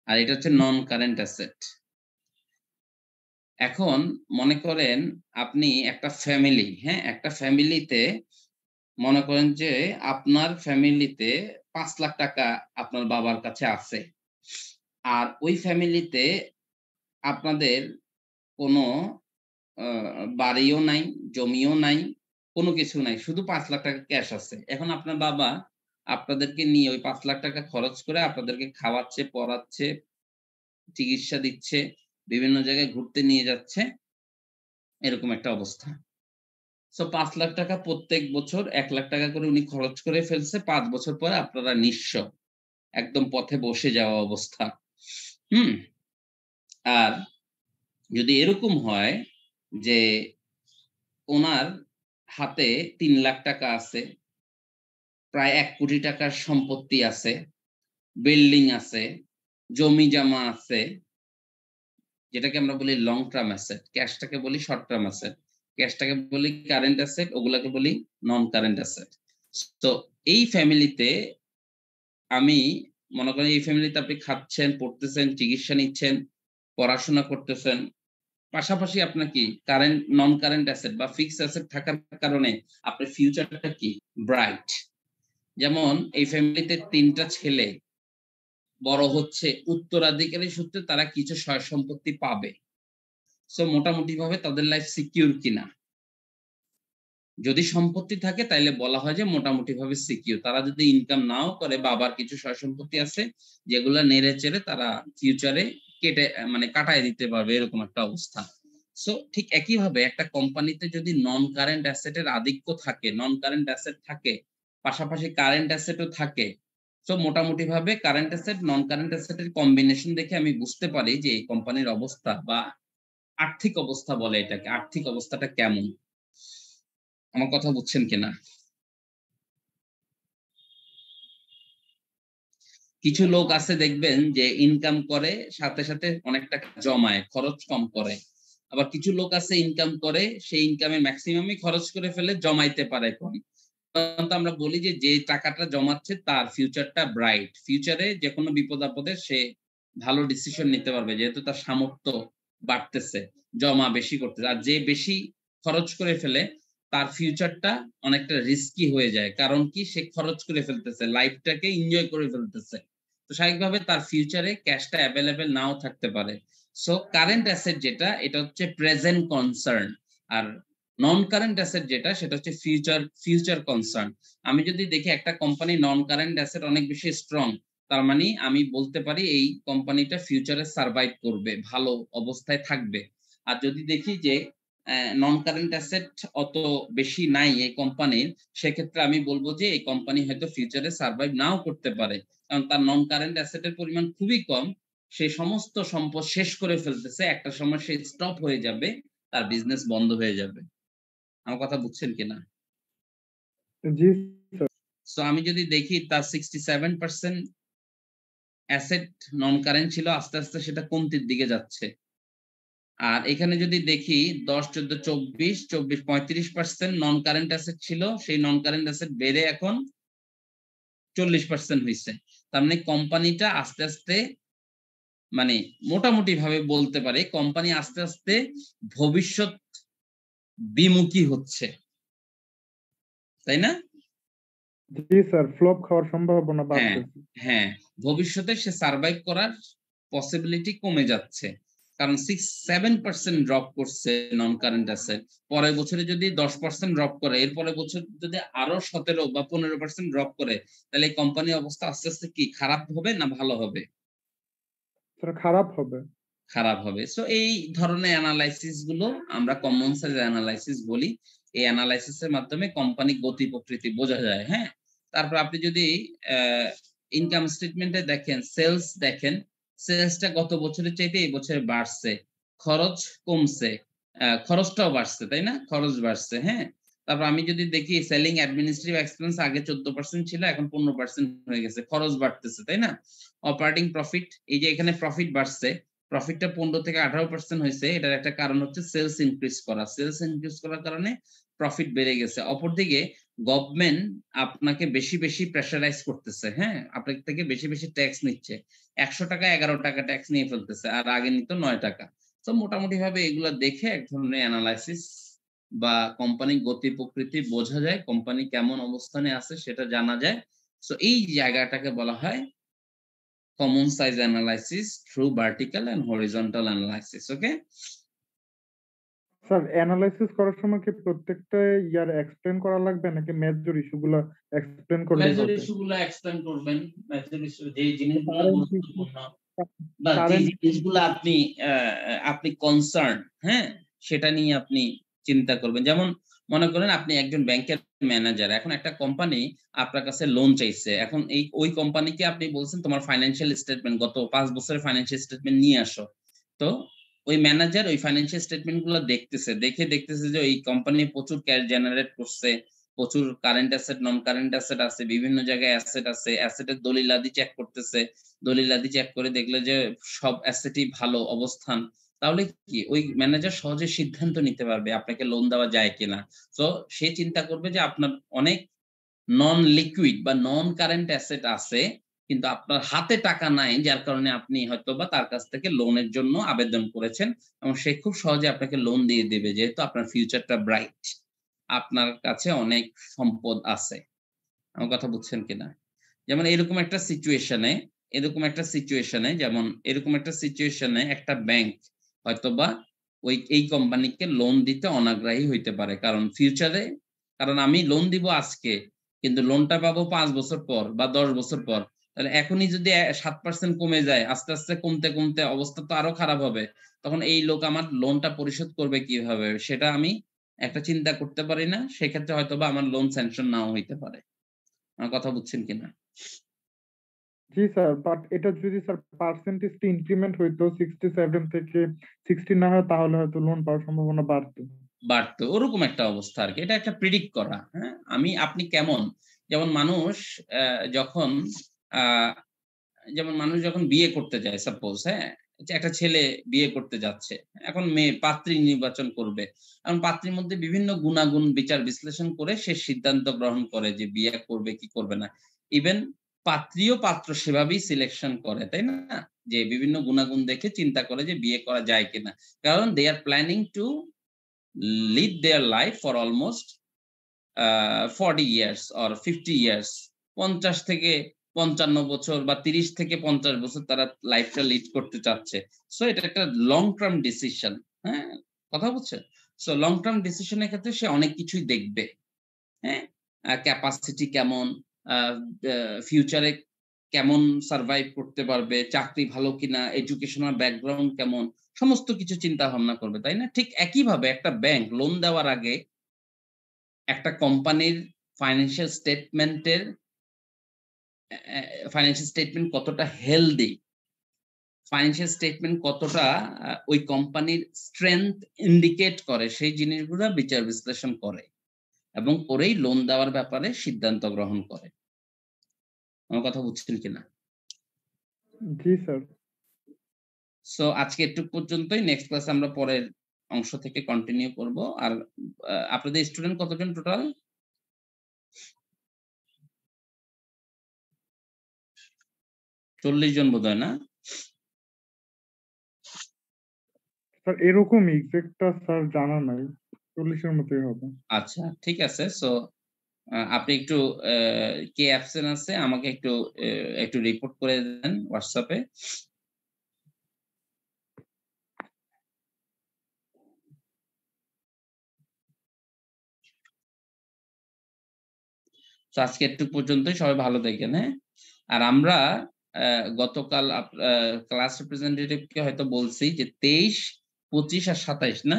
আর এটা হচ্ছে নন কারেন্ট অ্যাসেট। এখন মনে করেন আপনি একটা ফ্যামিলি, হ্যাঁ? একটা ফ্যামিলিতে মনে করেন যে আপনার ফ্যামিলিতে ৳৫,০০,০০০ আপনার বাবার কাছে আছে। আর ওই ফ্যামিলিতে আপনাদের কোনো আ বাড়িও নাই, জমিও নাই, কোনো কিছু নাই। শুধু ৳৫,০০,০০০ ক্যাশ আছে। এখন আপনার বাবা আপনাদেরকে নিয়ে ওই ৳৫,০০,০০০ খরচ করে আপনাদেরকে খাওয়াচ্ছে, পড়াচ্ছে, চিকিৎসা দিচ্ছে, বিভিন্ন জায়গায় ঘুরতে নিয়ে যাচ্ছে, এরকম একটা অবস্থা। সো ৳৫,০০,০০০ প্রত্যেক বছর ৳১,০০,০০০ করে উনি খরচ করে ফেলছে। ৫ বছর পরে আপনারা নিঃস্ব। একদম পথে বসে যাওয়া অবস্থা। হুম? আর যদি এরকম হয় যে উনার হাতে ৳৩,০০,০০০ আছে, প্রায় ৳১,০০,০০,০০০ র সম্পত্তি আছে, বিল্ডিং আছে, জমি-জমা আছে, যেটাকে আমরা বলি লং টার্ম অ্যাসেট। ক্যাশটাকে বলি শর্ট টার্ম অ্যাসেট। ক্যাশটাকে বলি কারেন্ট অ্যাসেট, ওগুলাকে বলি নন কারেন্ট অ্যাসেট। তো এই ফ্যামিলিতে আমি মনে করেন এই ফ্যামিলিতে আপনি খাচ্ছেন, পড়তেছেন, চিকিৎসা নিচ্ছেন, পড়াশোনা করতেছেন। পাশাপাশি আপনার কি কারেন্ট, নন কারেন্ট অ্যাসেট বা ফিক্সড অ্যাসেট থাকার কারণে আপনার ফিউচারটা কি ব্রাইট। যেমন এই ফ্যামিলিতে ৩ টা ছেলে বড় হচ্ছে, উত্তরাধিকারী সূত্রে তারা কিছু সয়-সম্পত্তি পাবে। সো মোটামুটিভাবে তাদের লাইফ সিকিউর কিনা। যদি সম্পত্তি থাকে তাইলে বলা হয় যে মোটামুটিভাবে সিকিউর। তারা যদি ইনকাম নাও করে, বাবার কিছু সয়-সম্পত্তি আছে যেগুলা নেড়ে-চেড়ে তারা ফিউচারে কেটে মানে কাটায় দিতে পারবে, এরকম একটা অবস্থা। সো ঠিক একইভাবে একটা কোম্পানিতে যদি নন কারেন্ট অ্যাসেটের আধিক্য থাকে, নন কারেন্ট অ্যাসেট থাকে, পাশাপাশি কারেন্ট অ্যাসেটও থাকে, সো মোটামুটি ভাবে কারেন্ট অ্যাসেট নন কারেন্ট অ্যাসেটের কম্বিনেশন দেখে আমি বুঝতে পারি যে এই কোম্পানির অবস্থা বা আর্থিক অবস্থা বলে এটাকে, আর্থিক অবস্থাটা কেমন। আমার কথা বুঝছেন কিনা? কিছু লোক আছে দেখবেন যে ইনকাম করে সাথে সাথে অনেক টাকা জমায়, খরচ কম করে। আবার কিছু লোক আছে ইনকাম করে, সেই ইনকামের ম্যাক্সিমামই খরচ করে ফেলে, জমাইতে পারে কম। সাধারণত আমরা বলি যে যে টাকাটা জমাচ্ছে তার ফিউচারটা ব্রাইট, ফিউচারে যে কোনো বিপদ আপদে সে ভালো ডিসিশন নিতে পারবে, যেহেতু তার সামর্থ্য বাড়তেছে, জমা বেশি করতেছে। আর যে বেশি খরচ করে ফেলে তার ফিউচারটা অনেকটা রিস্কি হয়ে যায়, কারণ কি সে খরচ করে ফেলতেছে, লাইফটাকে এনজয় করে ফেলতেছে। তো স্বাভাবিকভাবে তার ফিউচারে ক্যাশটা অ্যাভেলেবেল নাও থাকতে পারে। সো কারেন্ট অ্যাসেট যেটা, এটা হচ্ছে প্রেজেন্ট কনসার্ন, আর নন কারেন্ট অ্যাসেট যেটা, সেটা হচ্ছে ফিউচার কনসার্ন। আমি যদি দেখি একটা কোম্পানি নন কারেন্ট অ্যাসেট অনেক বেশি স্ট্রং, তার মানে আমি বলতে পারি এই কোম্পানিটা ফিউচারে সার্ভাইভ করবে, ভালো অবস্থায় থাকবে। আর যদি দেখি যে নন কারেন্ট অ্যাসেট অত বেশি নাই এই কোম্পানির, সেক্ষেত্রে আমি বলবো যে এই কোম্পানি হয়তো ফিউচারে সার্ভাইভ নাও করতে পারে, কারণ তার নন কারেন্ট অ্যাসেটের পরিমাণ খুবই কম, সে সমস্ত সম্পদ শেষ করে ফেলতেছে, একটা সময় সে স্টপ হয়ে যাবে, তার বিজনেস বন্ধ হয়ে যাবে। আমার কথা বুঝছেন কিনা? জি সো আমি যদি দেখি তার 67% অ্যাসেট নন কারেন্ট ছিল, আস্তে আস্তে সেটা কমতির দিকে যাচ্ছে। আর এখানে যদি দেখি 10, 14, 24, 35% নন কারেন্ট অ্যাসেট ছিল, সেই নন কারেন্ট অ্যাসেট বেড়ে এখন 40% হয়েছে। তার মানে কোম্পানিটা আস্তে আস্তে, মানে মোটামুটি ভাবে বলতে পারে কোম্পানি আস্তে আস্তে ভবিষ্যৎ বিমুখী হচ্ছে, তাই না? জি স্যার, ফ্লপ খাওয়ার সম্ভাবনা হ্যাঁ, বাড়তেছে। হ্যাঁ, ভবিষ্যতে সে সার্ভাইভ করার পসিবিলিটি কমে যাচ্ছে, কারণ 6-7% ড্রপ করছে নন কারেন্ট অ্যাসেট। পরের বছরে যদি 10% ড্রপ করে, এর পরের বছর যদি আরো 17 বা 15% ড্রপ করে, তাহলে এই কোম্পানির অবস্থা আস্তে আস্তে কি খারাপ হবে না ভালো হবে? স্যার খারাপ হবে। খারাপ হবে। সো এই ধরনের অ্যানালাইসিস গুলো আমরা কমন সেন্স অ্যানালাইসিস বলি। এই অ্যানালাইসিস এর মাধ্যমে কোম্পানি গতি প্রকৃতি বোঝা যায়, হ্যাঁ? তারপর আপনি যদি ইনকাম স্টেটমেন্টে দেখেন, সেলস দেখেন, সেলসটা গত বছরের চাইতে এই বছরে বাড়ছে। খরচ কমছে। খরচটাও বাড়ছে, তাই না? খরচ বাড়ছে, হ্যাঁ? তারপর আমি যদি দেখি সেলিং অ্যাডমিনিস্ট্রেটিভ এক্সপেন্স আগে 14% ছিল, এখন 15% হয়ে গেছে। খরচ বাড়তেছে, তাই না? অপারেটিং প্রফিট, এই যে এখানে প্রফিট বাড়ছে, প্রফিটটা 15 থেকে 18% হয়েছে, এটার একটা কারণ হচ্ছে সেলস ইনক্রিজ করা। সেলস ইনক্রিজ করার কারণে প্রফিট বেড়ে গেছে। অপরদিকে গভর্নমেন্ট আপনাকে বেশি বেশি প্রেশারাইজ করতেছে, হ্যাঁ? আপনার থেকে বেশি বেশি ট্যাক্স নিচ্ছে। ১০০ টাকা ১১ টাকা ট্যাক্স নিয়ে ফেলতেছে, আর আগে নিত ৯ টাকা। তো মোটামুটি ভাবে এগুলা দেখে এক ধরনের অ্যানালাইসিস বা কোম্পানির গতি প্রকৃতি বোঝা যায়, কোম্পানি কেমন অবস্থানে আছে সেটা জানা যায়। সো এই জায়গাটাকে বলা হয় common size analysis through vertical and horizontal analysis. Okay? Sir analysis করার সময় কি প্রত্যেকটা ইয়ার এক্সপ্লেন করা লাগবে নাকি মেজর ইস্যুগুলো এক্সপ্লেন করলেই মেজর হবে? ইস্যুগুলো এক্সপ্লেন করবেন। মেজর ইস্যু যে জিনিসগুলো কারেন্ট ইস্যু, গুরুত্বপূর্ণ বা যে কারেন্ট জিনিসগুলো আপনি কনসার্ন, হ্যাঁ? সেটা নিয়ে আপনি চিন্তা করবেন। যেমন মনে করেন আপনি একজন ব্যাংকের ম্যানেজার। এখন একটা কোম্পানি আপনার কাছে লোন চাইছে। এখন ওই কোম্পানিকে আপনি বলছেন তোমার ফাইন্যান্সিয়াল স্টেটমেন্ট, গত ৫ বছরের ফাইন্যান্সিয়াল স্টেটমেন্ট নিয়ে আসো। তো ওই ম্যানেজার ওই ফাইন্যান্সিয়াল স্টেটমেন্ট গুলো দেখতেছে। দেখতেছে যে এই কোম্পানি প্রচুর ক্যাশ জেনারেট করছে, প্রচুর current asset, non current asset আছে, বিভিন্ন জায়গায় অ্যাসেট আছে। অ্যাসেটের দলিলাদি চেক করতেছে। দলিলাদি চেক করে দেখলে যে সব অ্যাসেটই ভালো অবস্থান। তাহলে কি ওই ম্যানেজার সহজে সিদ্ধান্ত নিতে পারবে আপনাকে লোন দেওয়া যায় কিনা। সো সে চিন্তা করবে যে আপনার অনেক নন লিকুইড বা নন কারেন্ট অ্যাসেট আছে, কিন্তু আপনার হাতে টাকা নাই, যার কারণে আপনি হয়তোবা তার কাছ থেকে লোনের জন্য আবেদন করেছেন, এবং সে খুব সহজে আপনাকে লোন দিয়ে দিবে, যেহেতু আপনার ফিউচারটা ব্রাইট। আপনার কাছে অনেক সম্পদ আছে। আমার কথা বুঝছেন কিনা? যেমন এরকম একটা সিচুয়েশনে একটা ব্যাংক হয়তোবা এই কোম্পানিকে লোন দিতে অনাগ্রহী হইতে পারে। কারণ ফিউচারে, কারণ আমি লোন দিব আজকে, কিন্তু লোনটা পাবো ৫ বছর পর বা ১০ বছর পর। তাহলে এখনই যদি 7% কমে যায়, আস্তে, আস্তে কমতে, কমতে অবস্থা তো আরো খারাপ হবে। তখন এই লোক আমার লোনটা পরিশোধ করবে কিভাবে? সেটা আমি একটা চিন্তা করতে পারি না। সেক্ষেত্রে হয়তোবা আমার লোন স্যাংশন নাও হইতে পারে। আমার কথা বুঝছেন কিনা? জি স্যার, বাট এটা যদি স্যার পার্সেন্টেজটা ইনক্রিমেন্ট হইতো 67 থেকে 60 না হয়, তাহলে হয়তো লোন পাওয়ার সম্ভাবনা বাড়তো। বাড়তো। ওরকম একটা অবস্থা আরকি। এটা একটা প্রেডিক্ট করা, হ্যাঁ? আপনি কেমন? যেমন মানুষ অ্যা যখন আ যেমন মানুষ যখন বিয়ে করতে যায় সাপোজ, হ্যাঁ? যে একটা ছেলে বিয়ে করতে যাচ্ছে। এখন মেয়ে পাত্রী নির্বাচন করবে। এখন পাত্রীর মধ্যে বিভিন্ন গুণাগুণ বিচার বিশ্লেষণ করে সে সিদ্ধান্ত গ্রহণ করে যে বিয়ে করবে কি করবে না। ইভেন পাত্রীও পাত্র সেভাবেই সিলেকশন করে, তাই না? যে বিভিন্ন গুণাগুণ দেখে চিন্তা করে যে বিয়ে করা যায় কিনা। কারণ they are planning to lead their life for almost 40 years or 50 years ৫০ থেকে ৫৫ বছর বা ৩০ থেকে ৫০ বছর তারা লাইফটা লিড করতে চাচ্ছে। সো এটা একটা লং টার্ম ডিসিশন, হ্যাঁ? কথা বুঝছেন? সো লং টার্ম ডিসিশন এর ক্ষেত্রে সে অনেক কিছুই দেখবে, হ্যাঁ? ক্যাপাসিটি কেমন, আ আ ফিউচারে কেমন সারভাইভ করতে পারবে, চাকরি ভালো কিনা, এডুকেশনাল ব্যাকগ্রাউন্ড কেমন, সমস্ত কিছু চিন্তা ভাবনা করবে, তাই না? ঠিক একইভাবে একটা ব্যাংক লোন দেওয়ার আগে একটা কোম্পানির ফাইন্যান্সিয়াল স্টেটমেন্টের ফাইন্যান্সিয়াল স্টেটমেন্ট কতটা হেলদি, ফাইন্যান্সিয়াল স্টেটমেন্ট কতটা ওই কোম্পানির স্ট্রেংথ ইন্ডিকেট করে সেই জিনিসগুলা বিচার বিশ্লেষণ করে এবং করেই লোন দেওয়ার ব্যাপারে সিদ্ধান্ত গ্রহণ করে। আমার কথা বুঝছেন কিনা? জি স্যার। সো আজকে এটুক পর্যন্তই। নেক্সট ক্লাসে আমরা পরের অংশ থেকে কন্টিনিউ করব। আর আপনাদের স্টুডেন্ট কতজন টোটাল? ৪০ জন বোধহয় না? স্যার এরকমই এক্সাক্টটা স্যার জানা নাই। ৪০ এর মতোই হবে। আচ্ছা, ঠিক আছে। সো আপনি একটু কে অ্যাবসেন্ট আছে আমাকে একটু রিপোর্ট করে দেন WhatsApp এ। তো আজকে একটু পর্যন্তই। সবাই ভালো থাকেন, হ্যাঁ? আর আমরা গতকাল ক্লাস রিপ্রেজেন্টেটিভ কে হয়তো বলছি যে ২৩, ২৫ আর ২৭ না?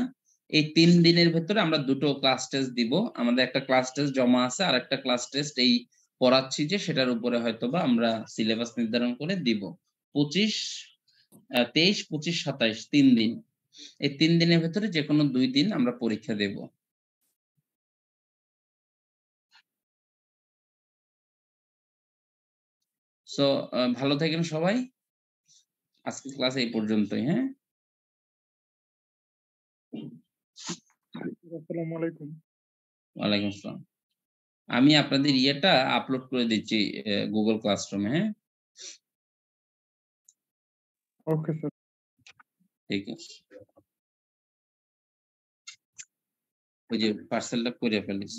এই ৩ দিনের ভেতরে আমরা ২ টো ক্লাস টেস্ট দিব। আমাদের একটা ক্লাস টেস্ট জমা আছে। আরেকটা ক্লাস টেস্ট এই পড়াচ্ছি যে সেটার উপরে হয়তোবা আমরা সিলেবাস নির্ধারণ করে দিব। ২৫ ২৩, ২৫, ২৭ ৩ দিন। এই ৩ দিনের ভেতরে যেকোনো ২ দিন আমরা পরীক্ষা দেব। সো ভালো থাকেন সবাই। আজকের ক্লাস এই পর্যন্তই, হ্যাঁ? আসসালামু আলাইকুম। ওয়ালাইকুম আসসালাম। আমি আপনাদের ইয়েটা আপলোড করে দিচ্ছি Google Classroom এ, হ্যাঁ? Okay sir. ঠিক আছে। ওই যে পার্সেলটা কইরা ফেলিস।